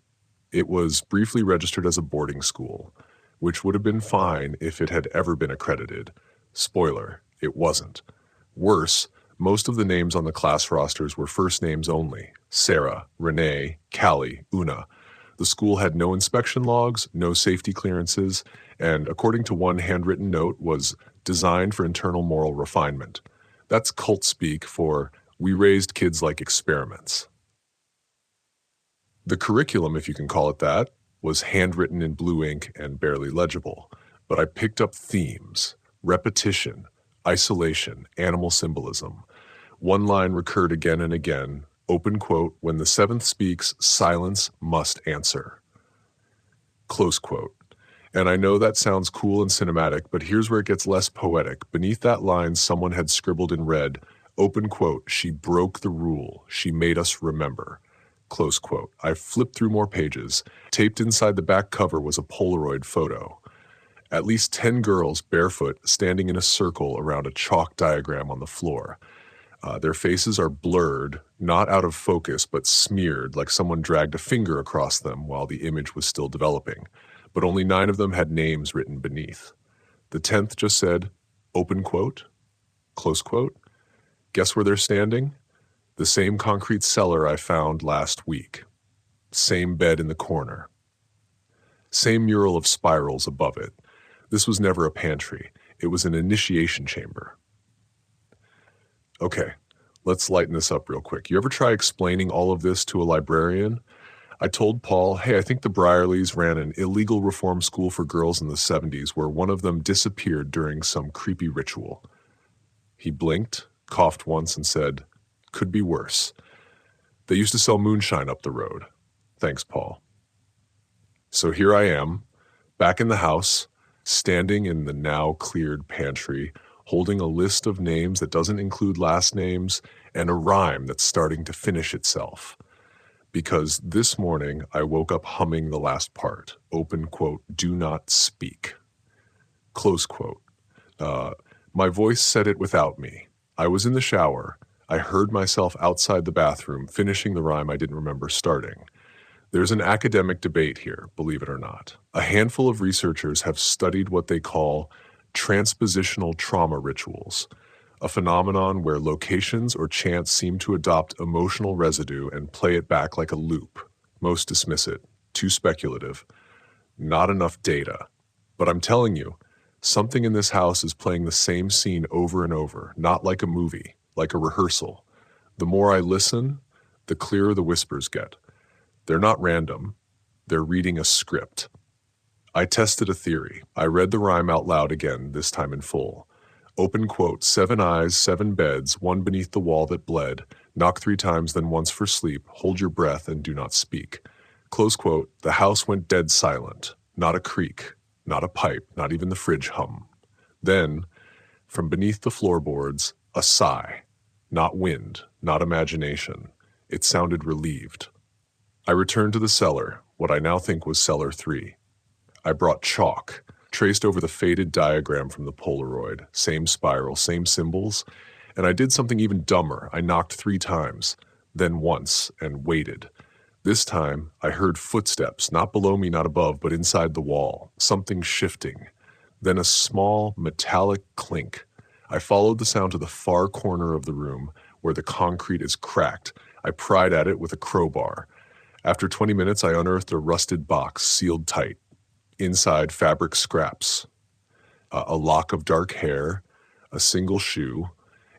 It was briefly registered as a boarding school, which would have been fine if it had ever been accredited. Spoiler, it wasn't. Worse, most of the names on the class rosters were first names only. Sarah, Renee, Callie, Una. The school had no inspection logs, no safety clearances, and according to one handwritten note, was designed for internal moral refinement. That's cult speak for, we raised kids like experiments. The curriculum, if you can call it that, was handwritten in blue ink and barely legible, but I picked up themes, repetition, isolation, animal symbolism. One line recurred again and again, open quote, when the 7th speaks, silence must answer. Close quote. And I know that sounds cool and cinematic, but here's where it gets less poetic. Beneath that line, someone had scribbled in red, open quote, she broke the rule. She made us remember. Close quote. I flipped through more pages. Taped inside the back cover was a Polaroid photo. At least 10 girls barefoot standing in a circle around a chalk diagram on the floor. Their faces are blurred, not out of focus, but smeared like someone dragged a finger across them while the image was still developing. But only 9 of them had names written beneath. The 10th just said, open quote, close quote. Guess where they're standing? The same concrete cellar I found last week. Same bed in the corner. Same mural of spirals above it. This was never a pantry. It was an initiation chamber. Okay, let's lighten this up real quick. You ever try explaining all of this to a librarian? I told Paul, hey, I think the Briarleys ran an illegal reform school for girls in the 70s where one of them disappeared during some creepy ritual. He blinked, coughed once, and said, could be worse. They used to sell moonshine up the road. Thanks, Paul. So here I am, back in the house, standing in the now cleared pantry, holding a list of names that doesn't include last names and a rhyme that's starting to finish itself. Because this morning I woke up humming the last part, open quote, do not speak, close quote. My voice said it without me. I was in the shower. I heard myself outside the bathroom finishing the rhyme I didn't remember starting. There's an academic debate here, believe it or not. A handful of researchers have studied what they call transpositional trauma rituals, a phenomenon where locations or chants seem to adopt emotional residue and play it back like a loop. Most dismiss it. Too speculative. Not enough data. But I'm telling you, something in this house is playing the same scene over and over, not like a movie, like a rehearsal. The more I listen, the clearer the whispers get. They're not random. They're reading a script. I tested a theory. I read the rhyme out loud again, this time in full. Open quote, 7 eyes, 7 beds, one beneath the wall that bled. Knock 3 times, then once for sleep. Hold your breath and do not speak. Close quote, the house went dead silent. Not a creak, not a pipe, not even the fridge hum. Then, from beneath the floorboards, a sigh. Not wind, not imagination. It sounded relieved. I returned to the cellar, what I now think was cellar 3. I brought chalk, traced over the faded diagram from the Polaroid, same spiral, same symbols, and I did something even dumber. I knocked 3 times, then once, and waited. This time, I heard footsteps, not below me, not above, but inside the wall, something shifting. Then a small, metallic clink. I followed the sound to the far corner of the room, where the concrete is cracked. I pried at it with a crowbar. After 20 minutes, I unearthed a rusted box, sealed tight. Inside, fabric scraps, a lock of dark hair, a single shoe,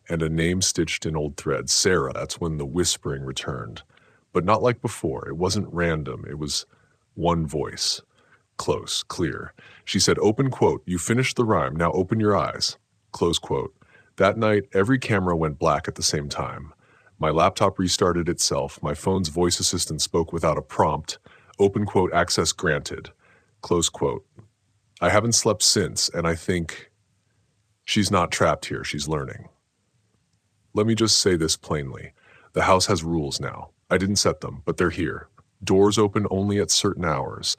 and a name stitched in old thread. Sarah. That's when the whispering returned. But not like before. It wasn't random. It was one voice. Close, clear. She said, open quote, you finished the rhyme, now open your eyes. Close quote. That night, every camera went black at the same time. My laptop restarted itself. My phone's voice assistant spoke without a prompt. Open quote, access granted. Close quote. I haven't slept since, and I think she's not trapped here. She's learning. Let me just say this plainly. The house has rules now. I didn't set them, but they're here. Doors open only at certain hours.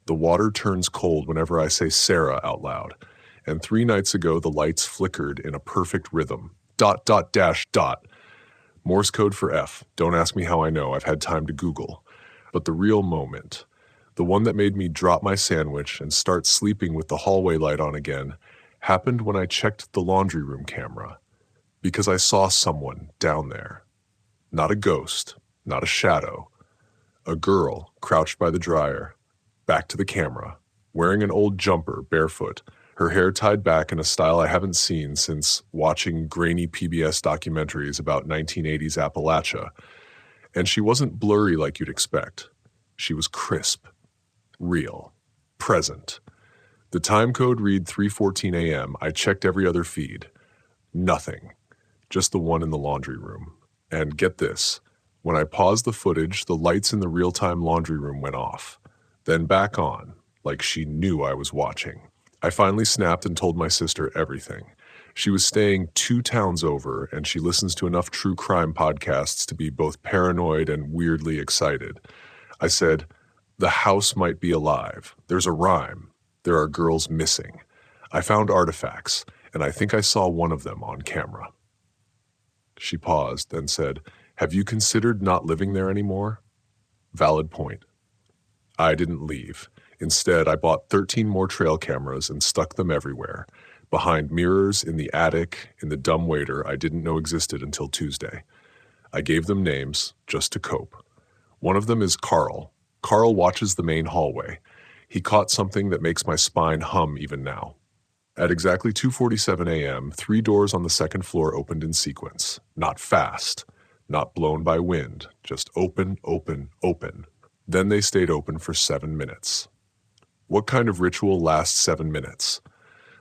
The water turns cold whenever I say Sarah out loud. And 3 nights ago, the lights flickered in a perfect rhythm. ... Morse code for F. Don't ask me how I know. I've had time to Google. But the real moment, the one that made me drop my sandwich and start sleeping with the hallway light on again, happened when I checked the laundry room camera. Because I saw someone down there. Not a ghost, not a shadow. A girl crouched by the dryer, back to the camera, wearing an old jumper, barefoot, her hair tied back in a style I haven't seen since watching grainy PBS documentaries about 1980s Appalachia. And she wasn't blurry like you'd expect. She was crisp, real, present. The time code read 3:14 a.m. I checked every other feed. Nothing. Just the one in the laundry room. And get this, when I paused the footage, the lights in the real-time laundry room went off. Then back on, like she knew I was watching. I finally snapped and told my sister everything. She was staying 2 towns over, and she listens to enough true crime podcasts to be both paranoid and weirdly excited. I said, the house might be alive. There's a rhyme. There are girls missing. I found artifacts, and I think I saw one of them on camera. She paused, then said, have you considered not living there anymore? Valid point. I didn't leave. Instead, I bought 13 more trail cameras and stuck them everywhere. Behind mirrors, in the attic, in the dumbwaiter I didn't know existed until Tuesday. I gave them names, just to cope. One of them is Carl. Carl watches the main hallway. He caught something that makes my spine hum even now. At exactly 2:47 a.m., 3 doors on the second floor opened in sequence. Not fast, not blown by wind, just open, open, open. Then they stayed open for 7 minutes. What kind of ritual lasts 7 minutes?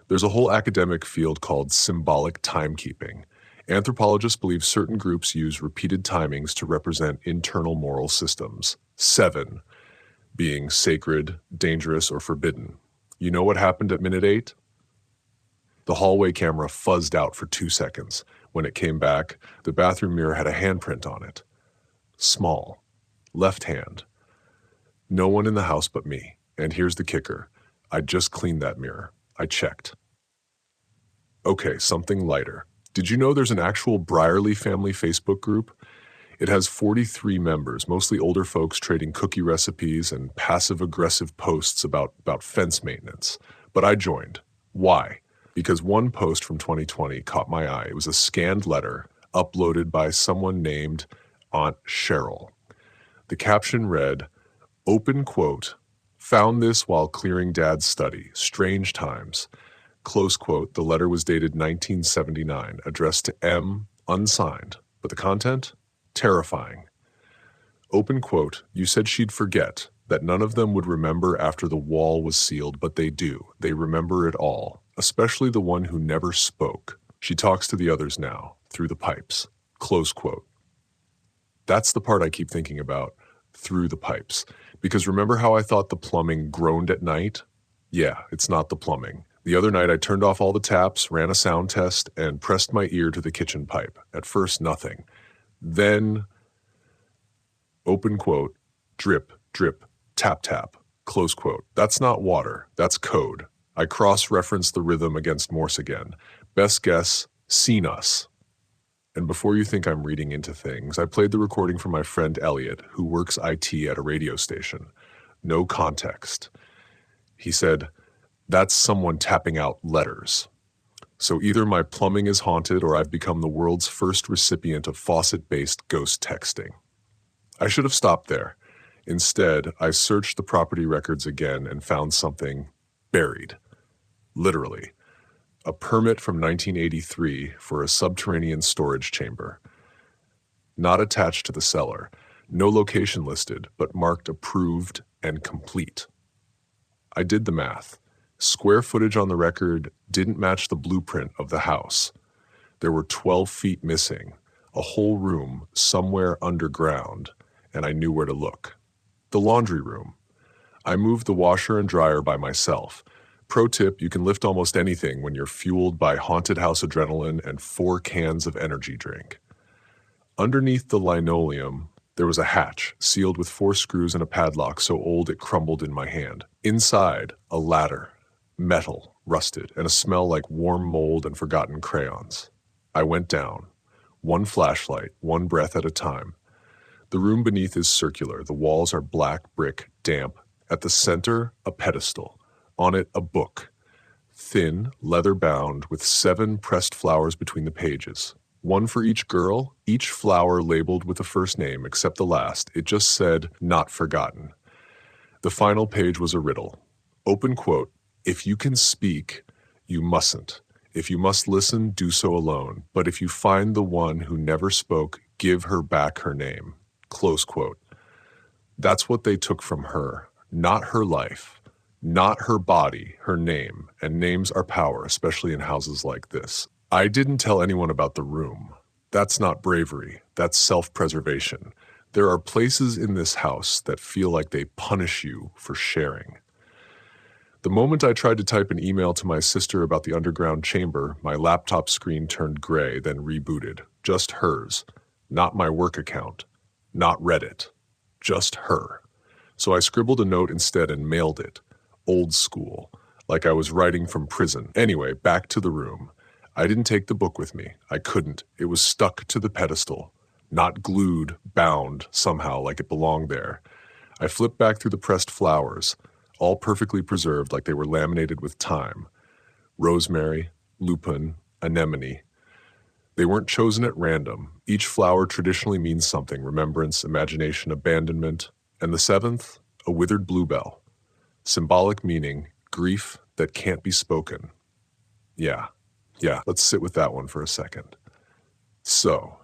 There's a whole academic field called symbolic timekeeping. Anthropologists believe certain groups use repeated timings to represent internal moral systems. 7 being sacred, dangerous, or forbidden. You know what happened at minute 8? The hallway camera fuzzed out for 2 seconds. When it came back, the bathroom mirror had a handprint on it. Small. Left hand. No one in the house but me. And here's the kicker. I just cleaned that mirror. I checked. Okay, something lighter. Did you know there's an actual Briarley family Facebook group? It has 43 members, mostly older folks trading cookie recipes and passive-aggressive posts about fence maintenance. But I joined. Why? Because one post from 2020 caught my eye. It was a scanned letter uploaded by someone named Aunt Cheryl. The caption read, open quote, found this while clearing Dad's study. Strange times. Close quote. The letter was dated 1979, addressed to M, unsigned. But the content? Terrifying. Open quote. You said she'd forget. that none of them would remember after the wall was sealed, but they do. They remember it all, especially the one who never spoke. She talks to the others now, through the pipes. Close quote. That's the part I keep thinking about, through the pipes. Because remember how I thought the plumbing groaned at night? Yeah, it's not the plumbing. The other night I turned off all the taps, ran a sound test, and pressed my ear to the kitchen pipe. At first, nothing. Then, open quote, drip, drip, tap, tap, close quote. That's not water, that's code. I cross-referenced the rhythm against Morse again. Best guess, seen us. And before you think I'm reading into things, I played the recording from my friend Elliot, who works IT at a radio station. No context. He said, that's someone tapping out letters. So either my plumbing is haunted or I've become the world's first recipient of faucet-based ghost texting. I should have stopped there. Instead, I searched the property records again and found something buried. Literally. A permit from 1983 for a subterranean storage chamber. Not attached to the cellar. No location listed, but marked approved and complete. I did the math. Square footage on the record didn't match the blueprint of the house. There were 12 feet missing, a whole room somewhere underground, and I knew where to look. The laundry room. I moved the washer and dryer by myself. Pro tip, you can lift almost anything when you're fueled by haunted house adrenaline and 4 cans of energy drink. Underneath the linoleum, there was a hatch, sealed with 4 screws and a padlock so old it crumbled in my hand. Inside, a ladder, metal, rusted, and a smell like warm mold and forgotten crayons. I went down. 1 flashlight, 1 breath at a time. The room beneath is circular. The walls are black brick, damp. At the center, a pedestal. On it, a book. Thin, leather-bound, with 7 pressed flowers between the pages. 1 for each girl, each flower labeled with a first name, except the last. It just said, not forgotten. The final page was a riddle. Open quote, if you can speak, you mustn't. If you must listen, do so alone. But if you find the one who never spoke, give her back her name. Close quote. That's what they took from her, not her life. Not her body, her name, and names are power, especially in houses like this. I didn't tell anyone about the room. That's not bravery, that's self-preservation. There are places in this house that feel like they punish you for sharing. The moment I tried to type an email to my sister about the underground chamber, my laptop screen turned gray, then rebooted. Just hers. Not my work account. Not Reddit. Just her. So I scribbled a note instead and mailed it. Old school, like I was writing from prison. Anyway, back to the room. I didn't take the book with me. I couldn't. It was stuck to the pedestal. Not glued, bound, somehow, like it belonged there. I flipped back through the pressed flowers, all perfectly preserved like they were laminated with time. Rosemary, lupin, anemone. They weren't chosen at random. Each flower traditionally means something, remembrance, imagination, abandonment. And the 7th, a withered bluebell. Symbolic meaning, grief that can't be spoken. Yeah, let's sit with that one for a second. So,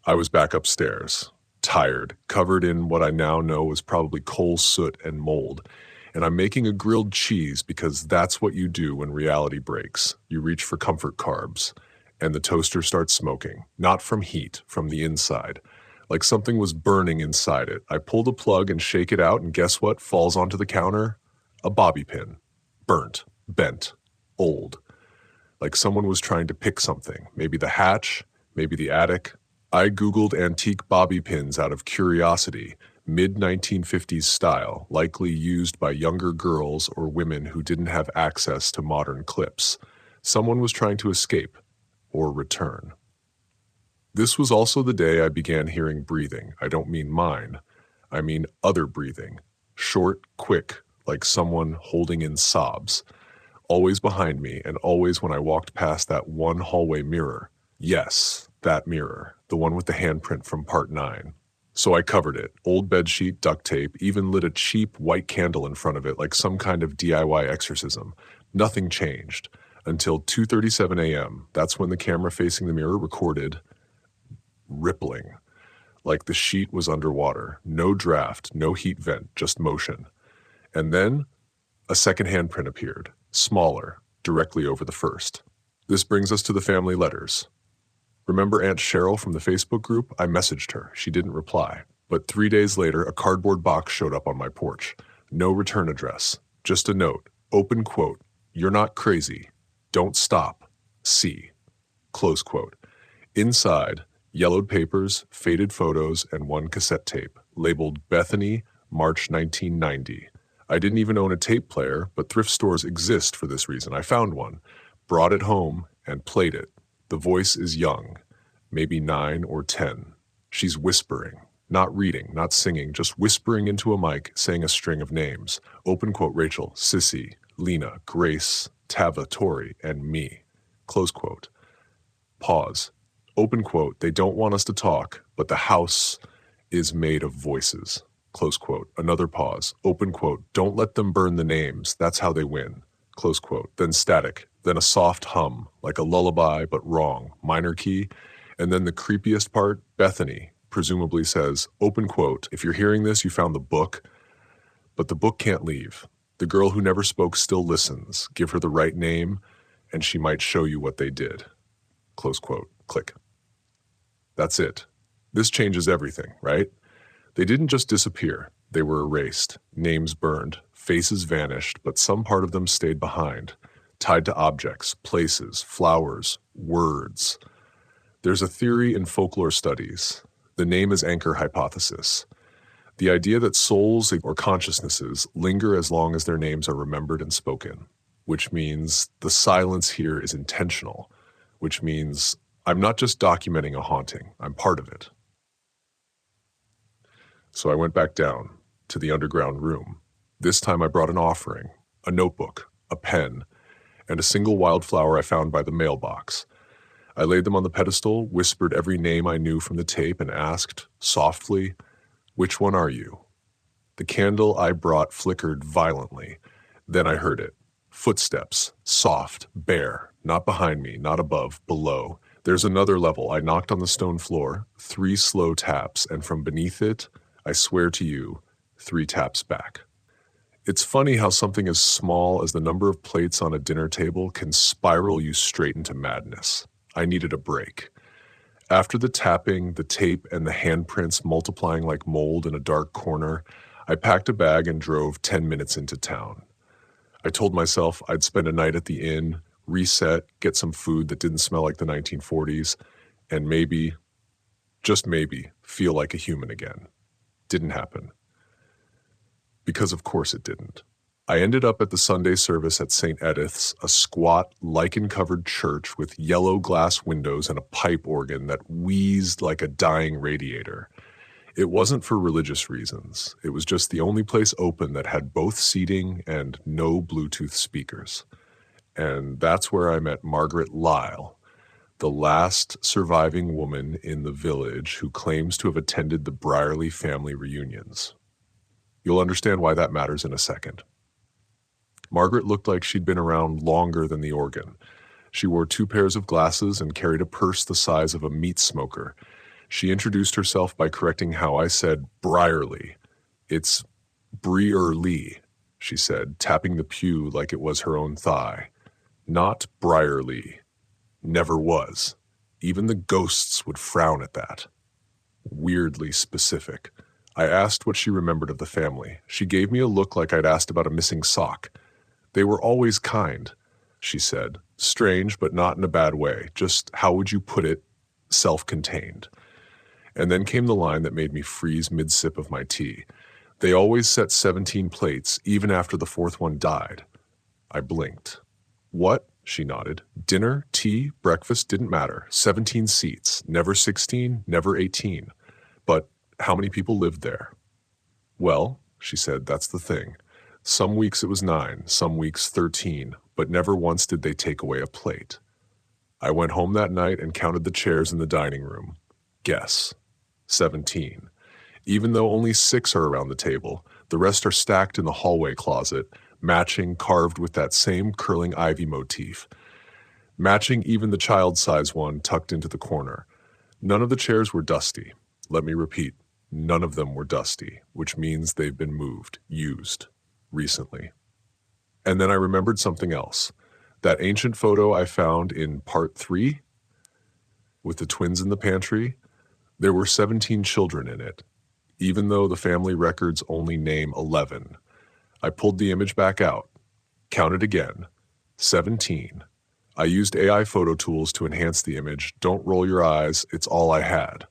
I was back upstairs, tired, covered in what I now know was probably coal soot and mold, and I'm making a grilled cheese because that's what you do when reality breaks. You reach for comfort carbs, and the toaster starts smoking, not from heat, from the inside. Like something was burning inside it. I pull the plug and shake it out, and guess what falls onto the counter? A bobby pin. Burnt, bent, old. Like someone was trying to pick something. Maybe the hatch, maybe the attic. I Googled antique bobby pins out of curiosity, mid-1950s style, likely used by younger girls or women who didn't have access to modern clips. Someone was trying to escape or return. This was also the day I began hearing breathing. I don't mean mine. I mean other breathing. Short, quick, like someone holding in sobs. Always behind me, and always when I walked past that one hallway mirror. Yes, that mirror. The one with the handprint from part 9. So I covered it. Old bedsheet, duct tape, even lit a cheap white candle in front of it like some kind of DIY exorcism. Nothing changed. Until 2:37 a.m. That's when the camera facing the mirror recorded rippling, like the sheet was underwater. No draft, no heat vent, just motion. And then a second handprint appeared, smaller, directly over the first. This brings us to the family letters. Remember Aunt Cheryl from the Facebook group? I messaged her. She didn't reply. But 3 days later, a cardboard box showed up on my porch. No return address. Just a note. Open quote. You're not crazy. Don't stop. See. Close quote. Inside, yellowed papers, faded photos, and one cassette tape, labeled Bethany, March 1990. I didn't even own a tape player, but thrift stores exist for this reason. I found one, brought it home, and played it. The voice is young, maybe 9 or 10. She's whispering, not reading, not singing, just whispering into a mic, saying a string of names. Open quote, Rachel, Sissy, Lena, Grace, Tava, Tori, and me. Close quote. Pause. Open quote, they don't want us to talk, but the house is made of voices. Close quote. Another pause. Open quote, don't let them burn the names. That's how they win. Close quote. Then static. Then a soft hum, like a lullaby, but wrong. Minor key. And then the creepiest part, Bethany, presumably says, open quote, if you're hearing this, you found the book, but the book can't leave. The girl who never spoke still listens. Give her the right name, and she might show you what they did. Close quote. Click. That's it. This changes everything, right? They didn't just disappear. They were erased, names burned, faces vanished, but some part of them stayed behind, tied to objects, places, flowers, words. There's a theory in folklore studies, the name is anchor hypothesis. The idea that souls or consciousnesses linger as long as their names are remembered and spoken, which means the silence here is intentional, which means I'm not just documenting a haunting, I'm part of it. So I went back down to the underground room. This time I brought an offering, a notebook, a pen, and a single wildflower I found by the mailbox. I laid them on the pedestal, whispered every name I knew from the tape, and asked, softly, which one are you? The candle I brought flickered violently. Then I heard it. Footsteps, soft, bare, not behind me, not above, below. There's another level. I knocked on the stone floor, 3 slow taps, and from beneath it, I swear to you, 3 taps back. It's funny how something as small as the number of plates on a dinner table can spiral you straight into madness. I needed a break. After the tapping, the tape, and the handprints multiplying like mold in a dark corner, I packed a bag and drove 10 minutes into town. I told myself I'd spend a night at the inn, reset, get some food that didn't smell like the 1940s, and maybe, just maybe, feel like a human again. Didn't happen. Because of course it didn't. I ended up at the Sunday service at St. Edith's, a squat, lichen-covered church with yellow glass windows and a pipe organ that wheezed like a dying radiator. It wasn't for religious reasons. It was just the only place open that had both seating and no Bluetooth speakers. And that's where I met Margaret Lyle, the last surviving woman in the village who claims to have attended the Briarley family reunions. You'll understand why that matters in a second. Margaret looked like she'd been around longer than the organ. She wore 2 pairs of glasses and carried a purse the size of a meat smoker. She introduced herself by correcting how I said Briarley. It's Briarley, she said, tapping the pew like it was her own thigh. Not Briarley. Never was. Even the ghosts would frown at that. Weirdly specific. I asked what she remembered of the family. She gave me a look like I'd asked about a missing sock. They were always kind, she said. Strange, but not in a bad way. Just, how would you put it, self-contained. And then came the line that made me freeze mid-sip of my tea. They always set 17 plates, even after the 4th one died. I blinked. What? She nodded. Dinner, tea, breakfast, didn't matter. 17 seats. Never 16, never 18. But how many people lived there? Well, she said, that's the thing. Some weeks it was 9, some weeks 13, but never once did they take away a plate. I went home that night and counted the chairs in the dining room. Guess. 17. Even though only 6 are around the table, the rest are stacked in the hallway closet, matching, carved with that same curling ivy motif. Matching even the child-size one tucked into the corner. None of the chairs were dusty. Let me repeat, none of them were dusty, which means they've been moved, used, recently. And then I remembered something else. That ancient photo I found in part 3 with the twins in the pantry, there were 17 children in it, even though the family records only name 11. I pulled the image back out, counted again, 17. I used AI photo tools to enhance the image. Don't roll your eyes, it's all I had.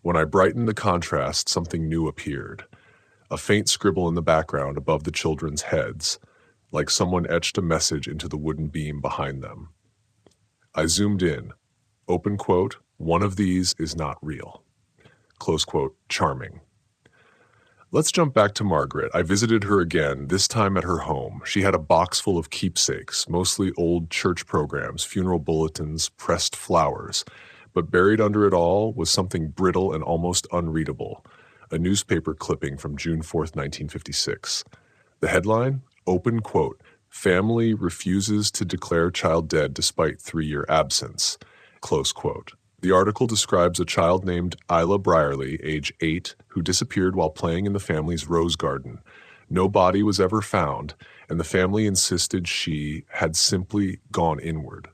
When I brightened the contrast, something new appeared. A faint scribble in the background above the children's heads, like someone etched a message into the wooden beam behind them. I zoomed in. Open quote, one of these is not real. Close quote, charming. Let's jump back to Margaret. I visited her again, this time at her home. She had a box full of keepsakes, mostly old church programs, funeral bulletins, pressed flowers. But buried under it all was something brittle and almost unreadable, a newspaper clipping from June 4th, 1956. The headline, open quote, family refuses to declare child dead despite 3-year absence, close quote. The article describes a child named Isla Briarley, age 8, who disappeared while playing in the family's rose garden. No body was ever found, and the family insisted she had simply gone inward.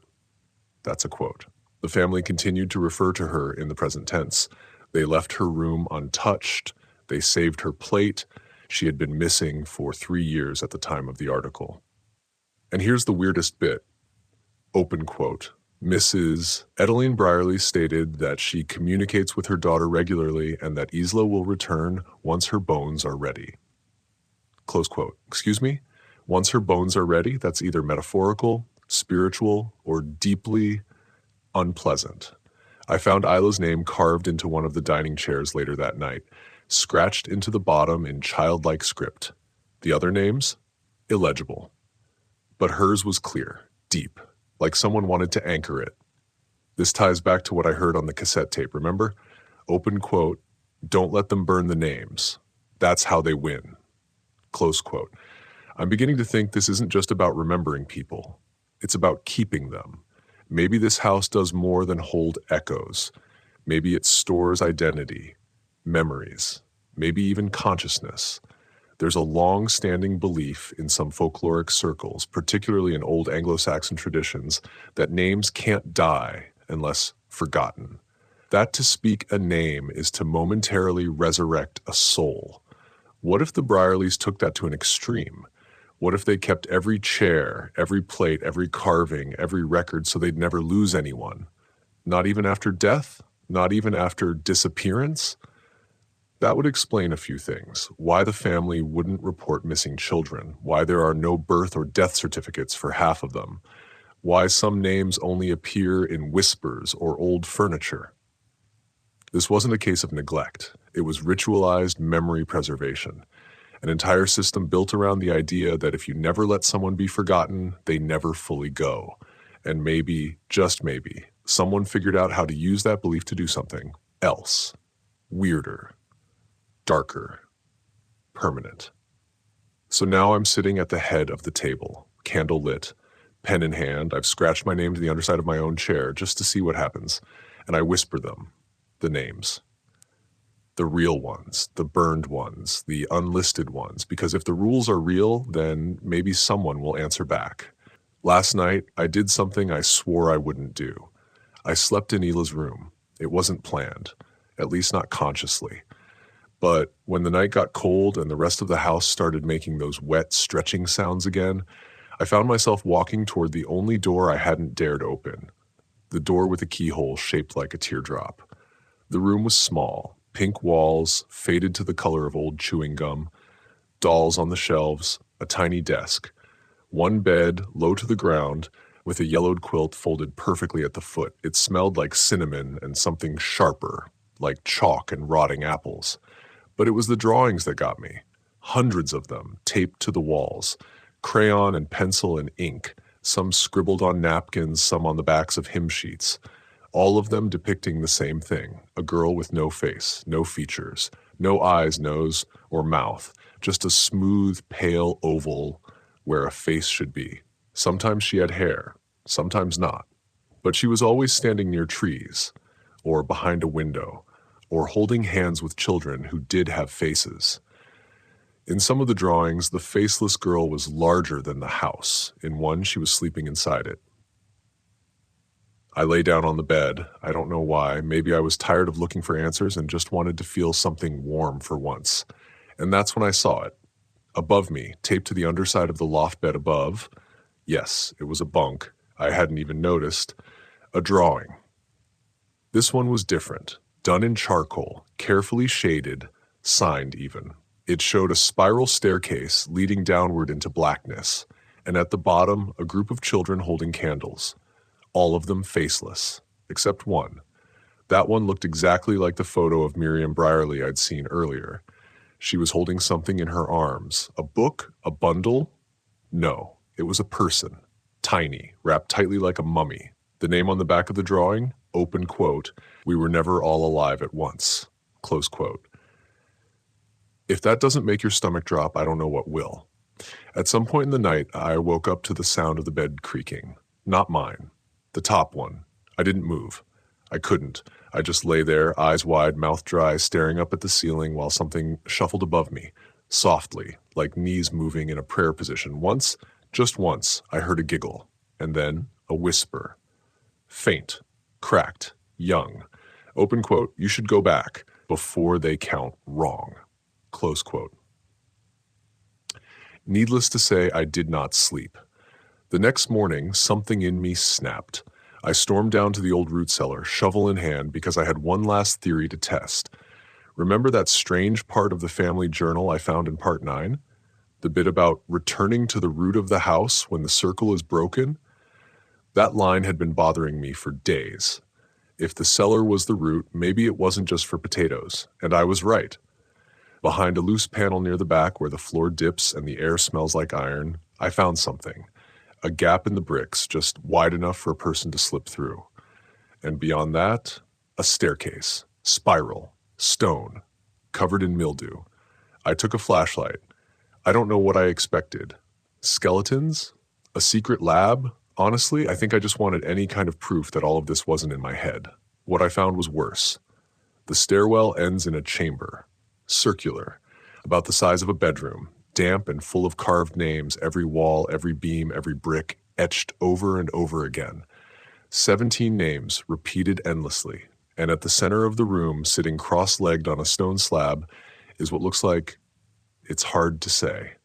That's a quote. The family continued to refer to her in the present tense. They left her room untouched. They saved her plate. She had been missing for 3 years at the time of the article. And here's the weirdest bit. Open quote. Mrs. Edeline Briarley stated that she communicates with her daughter regularly and that Isla will return once her bones are ready. Close quote. Excuse me? Once her bones are ready, that's either metaphorical, spiritual, or deeply unpleasant. I found Isla's name carved into one of the dining chairs later that night, scratched into the bottom in childlike script. The other names? Illegible. But hers was clear, deep, like someone wanted to anchor it. This ties back to what I heard on the cassette tape, remember? Open quote, don't let them burn the names. That's how they win. Close quote. I'm beginning to think this isn't just about remembering people. It's about keeping them. Maybe this house does more than hold echoes. Maybe it stores identity, memories, maybe even consciousness. There's a long-standing belief in some folkloric circles, particularly in old Anglo-Saxon traditions, that names can't die unless forgotten. That to speak a name is to momentarily resurrect a soul. What if the Briarleys took that to an extreme? What if they kept every chair, every plate, every carving, every record so they'd never lose anyone? Not even after death? Not even after disappearance? That would explain a few things. Why the family wouldn't report missing children. Why there are no birth or death certificates for half of them. Why some names only appear in whispers or old furniture. This wasn't a case of neglect. It was ritualized memory preservation. An entire system built around the idea that if you never let someone be forgotten, they never fully go. And maybe, just maybe, someone figured out how to use that belief to do something else. Weirder. Darker. Permanent. So now I'm sitting at the head of the table, candle lit, pen in hand. I've scratched my name to the underside of my own chair just to see what happens. And I whisper them, the names. The real ones, the burned ones, the unlisted ones, because if the rules are real, then maybe someone will answer back. Last night, I did something I swore I wouldn't do. I slept in Ila's room. It wasn't planned, at least not consciously. But when the night got cold and the rest of the house started making those wet, stretching sounds again, I found myself walking toward the only door I hadn't dared open, the door with a keyhole shaped like a teardrop. The room was small. Pink walls, faded to the color of old chewing gum, dolls on the shelves, a tiny desk, one bed, low to the ground, with a yellowed quilt folded perfectly at the foot. It smelled like cinnamon and something sharper, like chalk and rotting apples. But it was the drawings that got me. Hundreds of them, taped to the walls, crayon and pencil and ink, some scribbled on napkins, some on the backs of hymn sheets. All of them depicting the same thing, a girl with no face, no features, no eyes, nose, or mouth, just a smooth, pale oval where a face should be. Sometimes she had hair, sometimes not. But she was always standing near trees, or behind a window, or holding hands with children who did have faces. In some of the drawings, the faceless girl was larger than the house. In one, she was sleeping inside it. I lay down on the bed. I don't know why. Maybe I was tired of looking for answers and just wanted to feel something warm for once. And that's when I saw it. Above me, taped to the underside of the loft bed above, yes, it was a bunk, I hadn't even noticed, a drawing. This one was different, done in charcoal, carefully shaded, signed even. It showed a spiral staircase leading downward into blackness, and at the bottom, a group of children holding candles, all of them faceless, except one. That one looked exactly like the photo of Miriam Briarley I'd seen earlier. She was holding something in her arms. A book? A bundle? No, it was a person. Tiny, wrapped tightly like a mummy. The name on the back of the drawing? Open quote, "We were never all alive at once." Close quote. If that doesn't make your stomach drop, I don't know what will. At some point in the night, I woke up to the sound of the bed creaking. Not mine. The top one. I didn't move. I couldn't. I just lay there, eyes wide, mouth dry, staring up at the ceiling while something shuffled above me, softly, like knees moving in a prayer position. Once, just once, I heard a giggle, and then a whisper. Faint, cracked, young. Open quote, "You should go back before they count wrong." Close quote. Needless to say, I did not sleep. The next morning, something in me snapped. I stormed down to the old root cellar, shovel in hand, because I had one last theory to test. Remember that strange part of the family journal I found in part 9? The bit about returning to the root of the house when the circle is broken? That line had been bothering me for days. If the cellar was the root, maybe it wasn't just for potatoes, and I was right. Behind a loose panel near the back where the floor dips and the air smells like iron, I found something. A gap in the bricks, just wide enough for a person to slip through. And beyond that, a staircase, spiral, stone, covered in mildew. I took a flashlight. I don't know what I expected. Skeletons? A secret lab? Honestly, I think I just wanted any kind of proof that all of this wasn't in my head. What I found was worse. The stairwell ends in a chamber, circular, about the size of a bedroom, damp and full of carved names, every wall, every beam, every brick, etched over and over again. 17 names, repeated endlessly. And at the center of the room, sitting cross-legged on a stone slab, is what looks like, it's hard to say,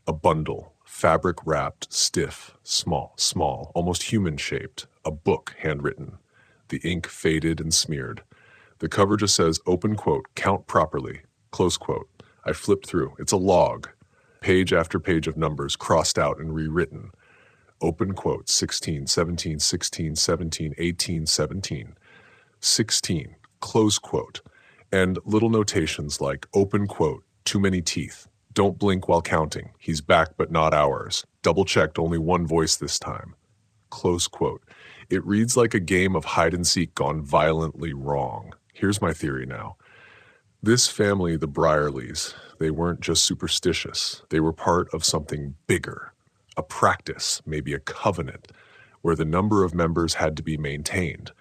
a bundle, fabric-wrapped, stiff, small, almost human-shaped, a book handwritten. The ink faded and smeared. The cover just says, open quote, "Count properly," close quote. I flipped through. It's a log. Page after page of numbers crossed out and rewritten. Open quote, 16, 17, 16, 17, 18, 17. 16, close quote. And little notations like, open quote, "Too many teeth. Don't blink while counting. He's back but not ours. Double-checked, only one voice this time." Close quote. It reads like a game of hide-and-seek gone violently wrong. Here's my theory now. This family, the Briarleys, they weren't just superstitious. They were part of something bigger, a practice, maybe a covenant, where the number of members had to be maintained,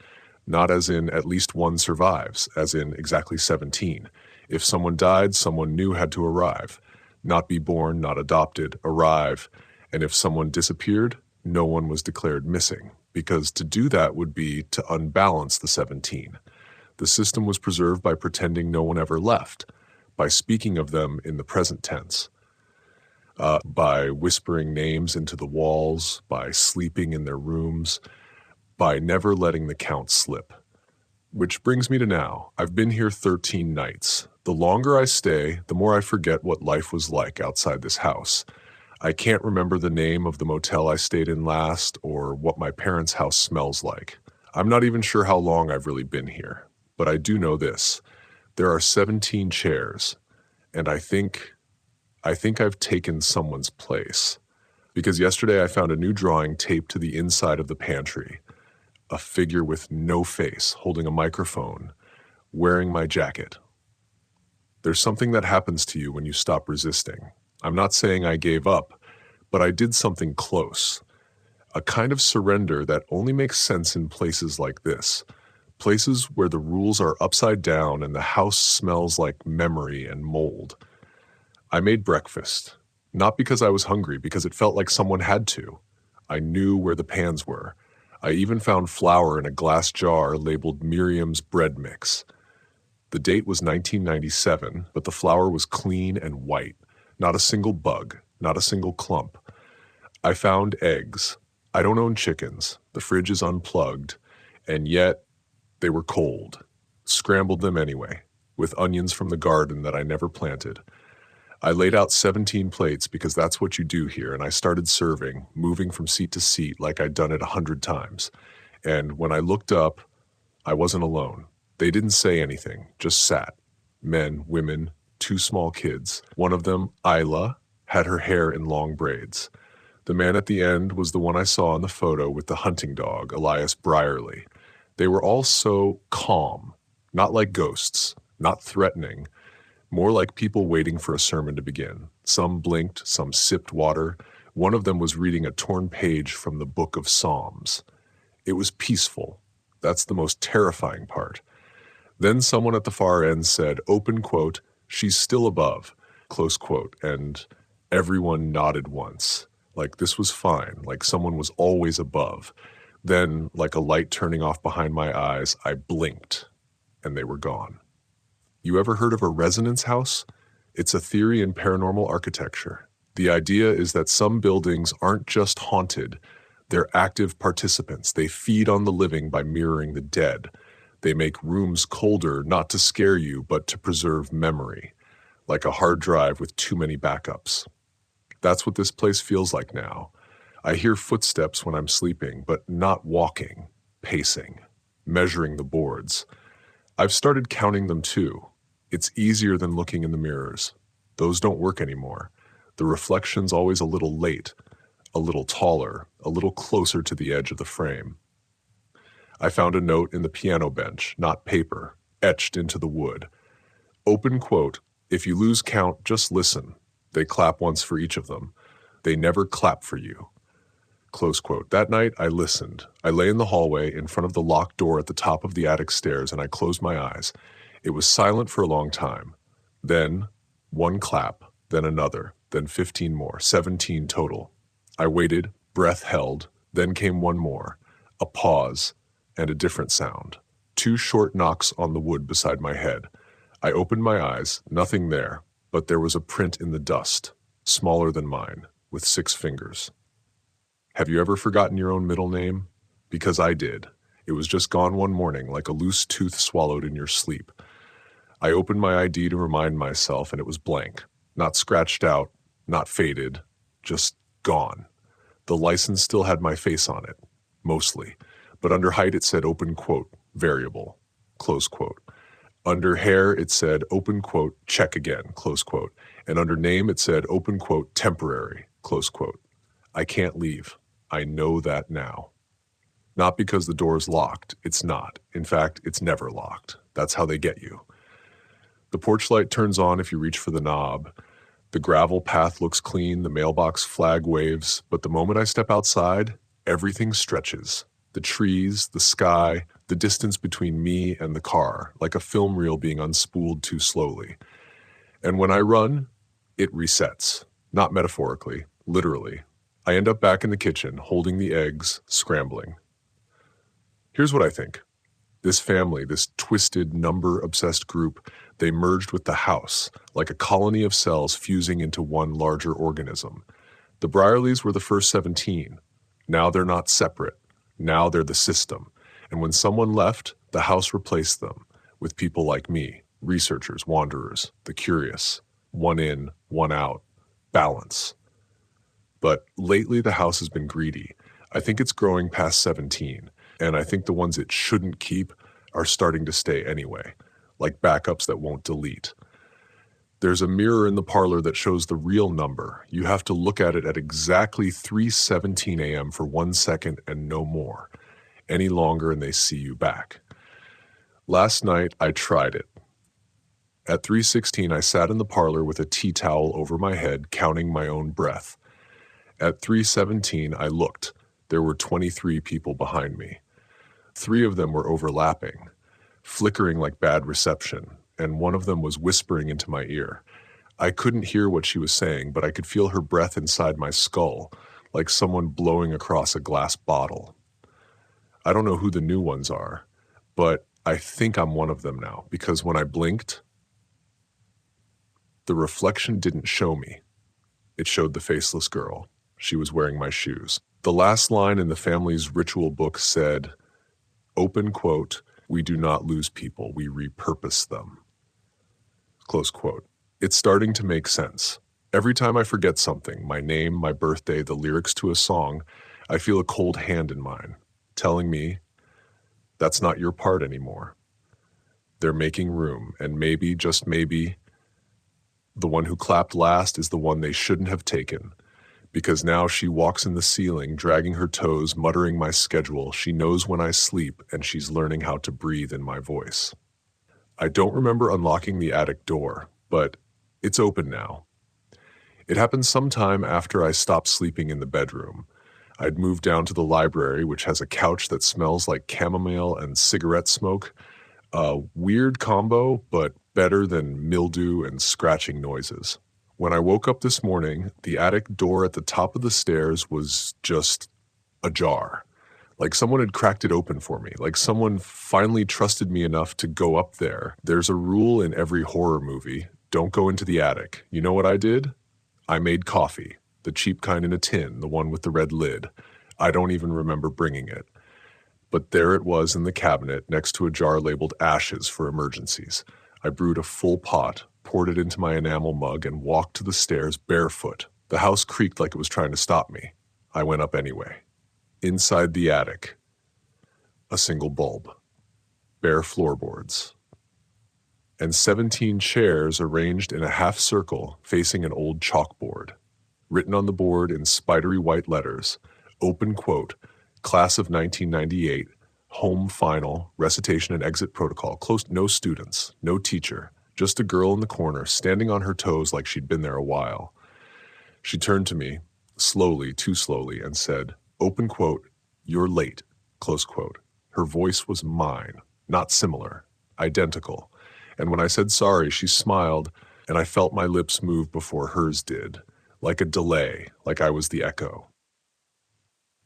not as in at least one survives, as in exactly 17. If someone died, someone new had to arrive, not be born, not adopted, arrive, and if someone disappeared, no one was declared missing, because to do that would be to unbalance the 17. The system was preserved by pretending no one ever left, by speaking of them in the present tense, by whispering names into the walls, by sleeping in their rooms, by never letting the count slip. Which brings me to now. I've been here 13 nights. The longer I stay, the more I forget what life was like outside this house. I can't remember the name of the motel I stayed in last or what my parents' house smells like. I'm not even sure how long I've really been here. But I do know this. There are 17 chairs, and I think I've taken someone's place. Because yesterday I found a new drawing taped to the inside of the pantry. A figure with no face, holding a microphone, wearing my jacket. There's something that happens to you when you stop resisting. I'm not saying I gave up, but I did something close. A kind of surrender that only makes sense in places like this. Places where the rules are upside down and the house smells like memory and mold. I made breakfast, not because I was hungry, because it felt like someone had to. I knew where the pans were. I even found flour in a glass jar labeled Miriam's bread mix. The date was 1997, but the flour was clean and white. Not a single bug, not a single clump. I found eggs. I don't own chickens. The fridge is unplugged. And yet, they were cold. Scrambled them anyway, with onions from the garden that I never planted. I laid out 17 plates because that's what you do here, and I started serving, moving from seat to seat like I'd done it 100 times. And when I looked up, I wasn't alone. They didn't say anything, just sat. Men, women, 2 small kids. One of them, Isla, had her hair in long braids. The man at the end was the one I saw in the photo with the hunting dog, Elias Briarley. They were all so calm, not like ghosts, not threatening, more like people waiting for a sermon to begin. Some blinked, some sipped water. One of them was reading a torn page from the book of Psalms. It was peaceful. That's the most terrifying part. Then someone at the far end said, open quote, she's still above, close quote, and everyone nodded once. Like this was fine, like someone was always above. Then, like a light turning off behind my eyes, I blinked, and they were gone. You ever heard of a resonance house? It's a theory in paranormal architecture. The idea is that some buildings aren't just haunted, they're active participants. They feed on the living by mirroring the dead. They make rooms colder, not to scare you, but to preserve memory, like a hard drive with too many backups. That's what this place feels like now. I hear footsteps when I'm sleeping, but not walking, pacing, measuring the boards. I've started counting them too. It's easier than looking in the mirrors. Those don't work anymore. The reflection's always a little late, a little taller, a little closer to the edge of the frame. I found a note in the piano bench, not paper, etched into the wood. Open quote, if you lose count, just listen. They clap once for each of them. They never clap for you. Close quote. That night, I listened. I lay in the hallway in front of the locked door at the top of the attic stairs, and I closed my eyes. It was silent for a long time. Then, one clap, then another, then 15 more, 17 total. I waited, breath held, then came one more, a pause, and a different sound. 2 short knocks on the wood beside my head. I opened my eyes, nothing there, but there was a print in the dust, smaller than mine, with 6 fingers. Have you ever forgotten your own middle name? Because I did. It was just gone one morning, like a loose tooth swallowed in your sleep. I opened my ID to remind myself, and it was blank. Not scratched out, not faded, just gone. The license still had my face on it, mostly. But under height it said open quote, variable, close quote. Under hair it said open quote, check again, close quote. And under name it said open quote, temporary, close quote. I can't leave. I know that now. Not because the door's locked. It's not. In fact, it's never locked. That's how they get you. The porch light turns on if you reach for the knob. The gravel path looks clean, the mailbox flag waves, but the moment I step outside, everything stretches. The trees, the sky, the distance between me and the car, like a film reel being unspooled too slowly. And when I run, it resets. Not metaphorically, literally. I end up back in the kitchen, holding the eggs, scrambling. Here's what I think. This family, this twisted, number-obsessed group, they merged with the house, like a colony of cells fusing into one larger organism. The Briarleys were the first 17. Now they're not separate. Now they're the system. And when someone left, the house replaced them with people like me, researchers, wanderers, the curious, one in, one out, balance. But lately the house has been greedy. I think it's growing past 17. And I think the ones it shouldn't keep are starting to stay anyway, like backups that won't delete. There's a mirror in the parlor that shows the real number. You have to look at it at exactly 3:17 a.m. for 1 second and no more. Any longer and they see you back. Last night, I tried it. At 3:16, I sat in the parlor with a tea towel over my head, counting my own breath. At 3:17, I looked. There were 23 people behind me. 3 of them were overlapping. flickering like bad reception, and one of them was whispering into my ear. I couldn't hear what she was saying, but I could feel her breath inside my skull, like someone blowing across a glass bottle. I don't know who the new ones are, but I think I'm one of them now, because when I blinked, the reflection didn't show me. It showed the faceless girl. She was wearing my shoes. The last line in the family's ritual book said, open quote, "We do not lose people, we repurpose them." Close quote. It's starting to make sense. Every time I forget something, my name, my birthday, the lyrics to a song, I feel a cold hand in mine, telling me, that's not your part anymore. They're making room, and maybe, just maybe, the one who clapped last is the one they shouldn't have taken, because now she walks in the ceiling, dragging her toes, muttering my schedule. She knows when I sleep, and she's learning how to breathe in my voice. I don't remember unlocking the attic door, but it's open now. It happened sometime after I stopped sleeping in the bedroom. I'd moved down to the library, which has a couch that smells like chamomile and cigarette smoke. A weird combo, but better than mildew and scratching noises. When I woke up this morning, the attic door at the top of the stairs was just ajar. Like someone had cracked it open for me. Like someone finally trusted me enough to go up there. There's a rule in every horror movie. Don't go into the attic. You know what I did? I made coffee. The cheap kind in a tin, the one with the red lid. I don't even remember bringing it. But there it was in the cabinet next to a jar labeled ashes for emergencies. I brewed a full pot, poured it into my enamel mug, and walked to the stairs barefoot. The house creaked like it was trying to stop me. I went up anyway. Inside the attic, a single bulb, bare floorboards, and 17 chairs arranged in a half circle facing an old chalkboard. Written on the board in spidery white letters, open quote, class of 1998, home final, recitation and exit protocol, close, no students, no teacher, just a girl in the corner standing on her toes like she'd been there a while. She turned to me, slowly, too slowly, and said, open quote, you're late, close quote. Her voice was mine, not similar, identical. And when I said sorry, she smiled, and I felt my lips move before hers did, like a delay, like I was the echo.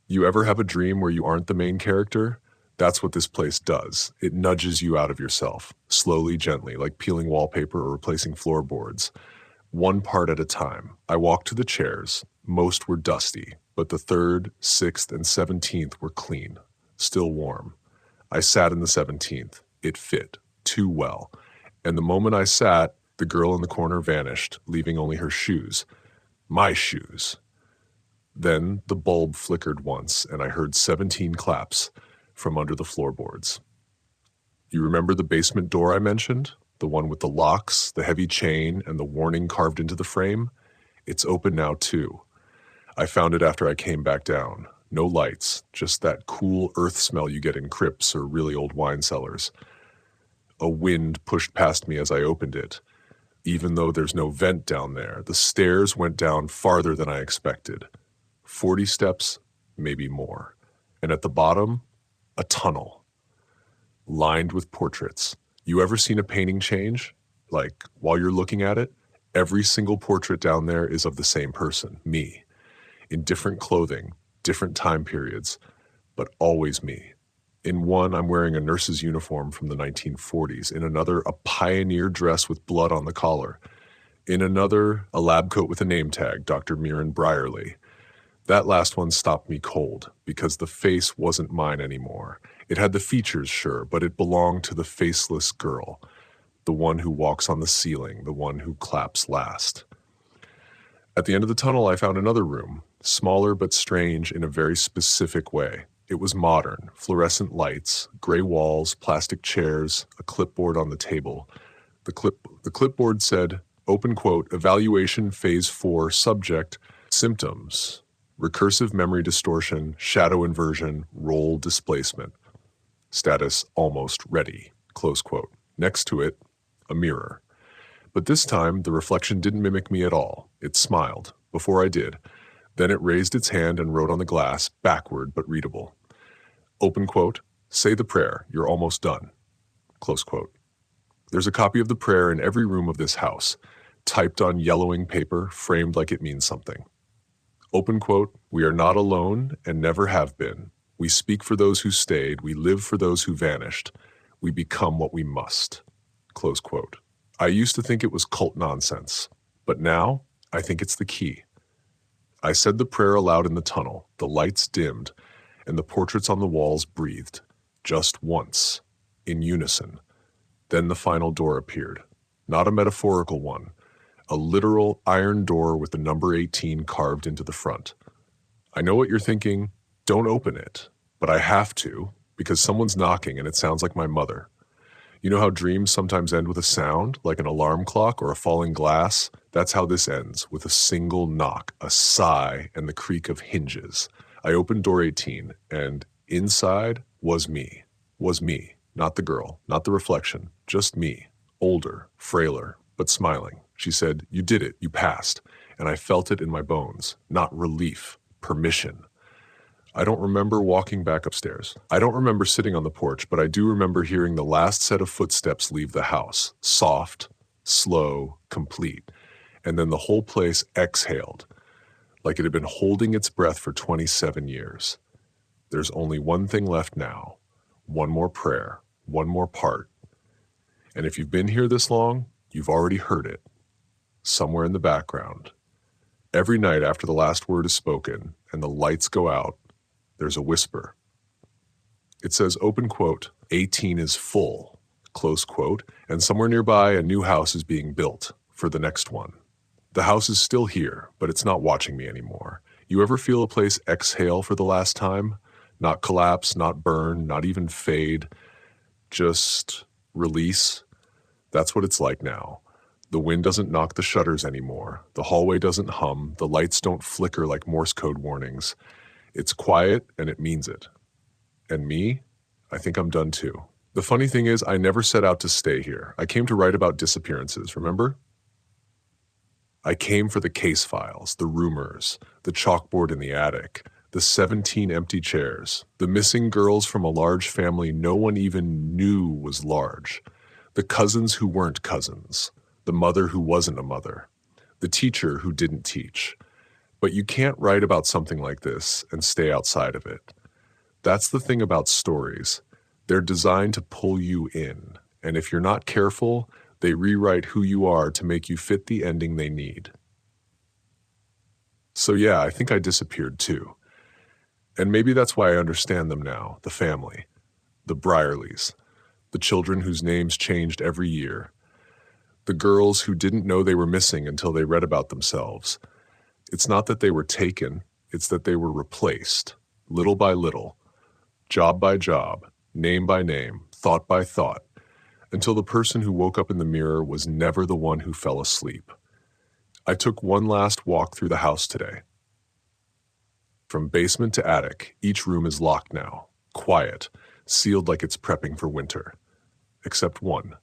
You ever have a dream where you aren't the main character? That's what this place does. It nudges you out of yourself, slowly, gently, like peeling wallpaper or replacing floorboards. One part at a time. I walked to the chairs. Most were dusty, but the 3rd, 6th, and 17th were clean, still warm. I sat in the 17th. It fit, too well. And the moment I sat, the girl in the corner vanished, leaving only her shoes. My shoes. Then the bulb flickered once, and I heard 17 claps from under the floorboards. You remember the basement door I mentioned? The one with the locks, the heavy chain, and the warning carved into the frame? It's open now, too. I found it after I came back down. No lights, just that cool earth smell you get in crypts or really old wine cellars. A wind pushed past me as I opened it. Even though there's no vent down there, the stairs went down farther than I expected. 40 steps, maybe more. And at the bottom, a tunnel, lined with portraits. You ever seen a painting change? Like, while you're looking at it, every single portrait down there is of the same person, me, in different clothing, different time periods, but always me. In one, I'm wearing a nurse's uniform from the 1940s. In another, a pioneer dress with blood on the collar. In another, a lab coat with a name tag, Dr. Briarley. That last one stopped me cold, because the face wasn't mine anymore. It had the features, sure, but it belonged to the faceless girl, the one who walks on the ceiling, the one who claps last. At the end of the tunnel, I found another room, smaller but strange in a very specific way. It was modern, fluorescent lights, gray walls, plastic chairs, a clipboard on the table. The clipboard said, open quote, evaluation phase 4, subject, symptoms, recursive memory distortion, shadow inversion, role displacement. Status almost ready, close quote. Next to it, a mirror. But this time, the reflection didn't mimic me at all. It smiled, before I did. Then it raised its hand and wrote on the glass, backward but readable. Open quote, say the prayer, you're almost done. Close quote. There's a copy of the prayer in every room of this house, typed on yellowing paper, framed like it means something. Open quote, we are not alone and never have been. We speak for those who stayed. We live for those who vanished. We become what we must. Close quote. I used to think it was cult nonsense, but now I think it's the key. I said the prayer aloud in the tunnel, the lights dimmed, and the portraits on the walls breathed, just once, in unison. Then the final door appeared, not a metaphorical one, a literal iron door with the number 18 carved into the front. I know what you're thinking, don't open it, but I have to, because someone's knocking and it sounds like my mother. You know how dreams sometimes end with a sound, like an alarm clock or a falling glass? That's how this ends, with a single knock, a sigh, and the creak of hinges. I opened door 18, and inside was me. Not the girl, not the reflection, just me, older, frailer, but smiling. She said, you did it, you passed, and I felt it in my bones, not relief, permission. I don't remember walking back upstairs. I don't remember sitting on the porch, but I do remember hearing the last set of footsteps leave the house, soft, slow, complete, and then the whole place exhaled, like it had been holding its breath for 27 years. There's only one thing left now, one more prayer, one more part. And if you've been here this long, you've already heard it, somewhere in the background. Every night after the last word is spoken and the lights go out, there's a whisper. It says, open quote, 18 is full, close quote, and somewhere nearby a new house is being built for the next one. The house is still here, but it's not watching me anymore. You ever feel a place exhale for the last time? Not collapse, not burn, not even fade, just release? That's what it's like now. The wind doesn't knock the shutters anymore. The hallway doesn't hum. The lights don't flicker like Morse code warnings. It's quiet, and it means it. And me? I think I'm done too. The funny thing is, I never set out to stay here. I came to write about disappearances, remember? I came for the case files, the rumors, the chalkboard in the attic, the 17 empty chairs, the missing girls from a large family no one even knew was large, the cousins who weren't cousins, the mother who wasn't a mother, the teacher who didn't teach. But you can't write about something like this and stay outside of it. That's the thing about stories. They're designed to pull you in, and if you're not careful, they rewrite who you are to make you fit the ending they need. So yeah, I think I disappeared too. And maybe that's why I understand them now, the family, the Briarleys, the children whose names changed every year, the girls who didn't know they were missing until they read about themselves. It's not that they were taken, it's that they were replaced, little by little, job by job, name by name, thought by thought, until the person who woke up in the mirror was never the one who fell asleep. I took one last walk through the house today. From basement to attic, each room is locked now, quiet, sealed like it's prepping for winter. Except one,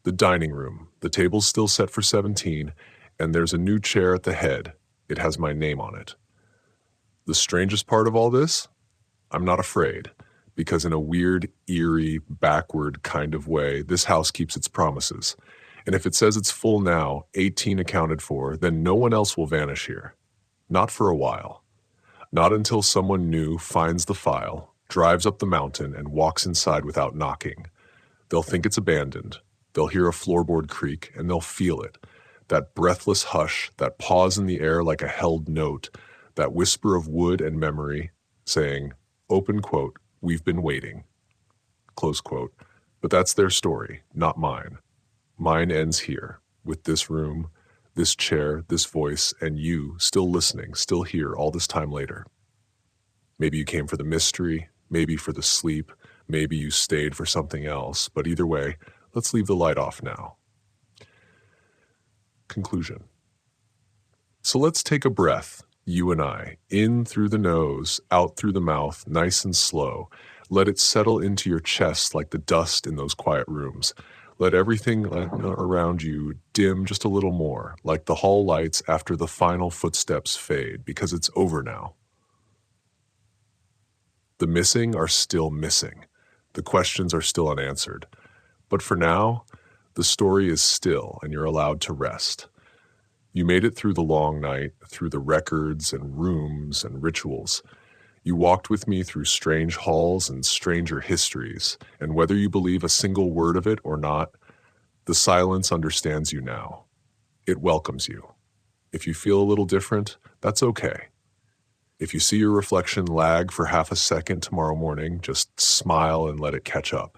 the dining room. The table's still set for 17, and there's a new chair at the head. It has my name on it. The strangest part of all this? I'm not afraid, because in a weird, eerie, backward kind of way, this house keeps its promises. And if it says it's full now, 18 accounted for, then no one else will vanish here. Not for a while. Not until someone new finds the file, drives up the mountain, and walks inside without knocking. They'll think it's abandoned. They'll hear a floorboard creak, and they'll feel it. That breathless hush, that pause in the air like a held note, that whisper of wood and memory, saying, open quote, we've been waiting, close quote. But that's their story, not mine. Mine ends here, with this room, this chair, this voice, and you still listening, still here all this time later. Maybe you came for the mystery, maybe for the sleep, maybe you stayed for something else, but either way, let's leave the light off now. Conclusion. So let's take a breath, you and I, in through the nose, out through the mouth, nice and slow. Let it settle into your chest like the dust in those quiet rooms. Let everything around you dim just a little more, like the hall lights after the final footsteps fade, because it's over now. The missing are still missing. The questions are still unanswered. But for now, the story is still and you're allowed to rest. You made it through the long night, through the records and rooms and rituals. You walked with me through strange halls and stranger histories, and whether you believe a single word of it or not, the silence understands you now. It welcomes you. If you feel a little different, that's okay. If you see your reflection lag for half a second tomorrow morning, just smile and let it catch up.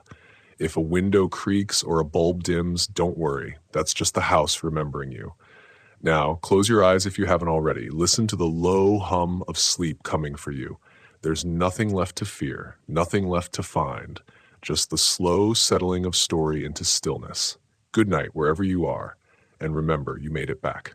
If a window creaks or a bulb dims, don't worry. That's just the house remembering you. Now, close your eyes if you haven't already. Listen to the low hum of sleep coming for you. There's nothing left to fear, nothing left to find, just the slow settling of story into stillness. Good night wherever you are, and remember, you made it back.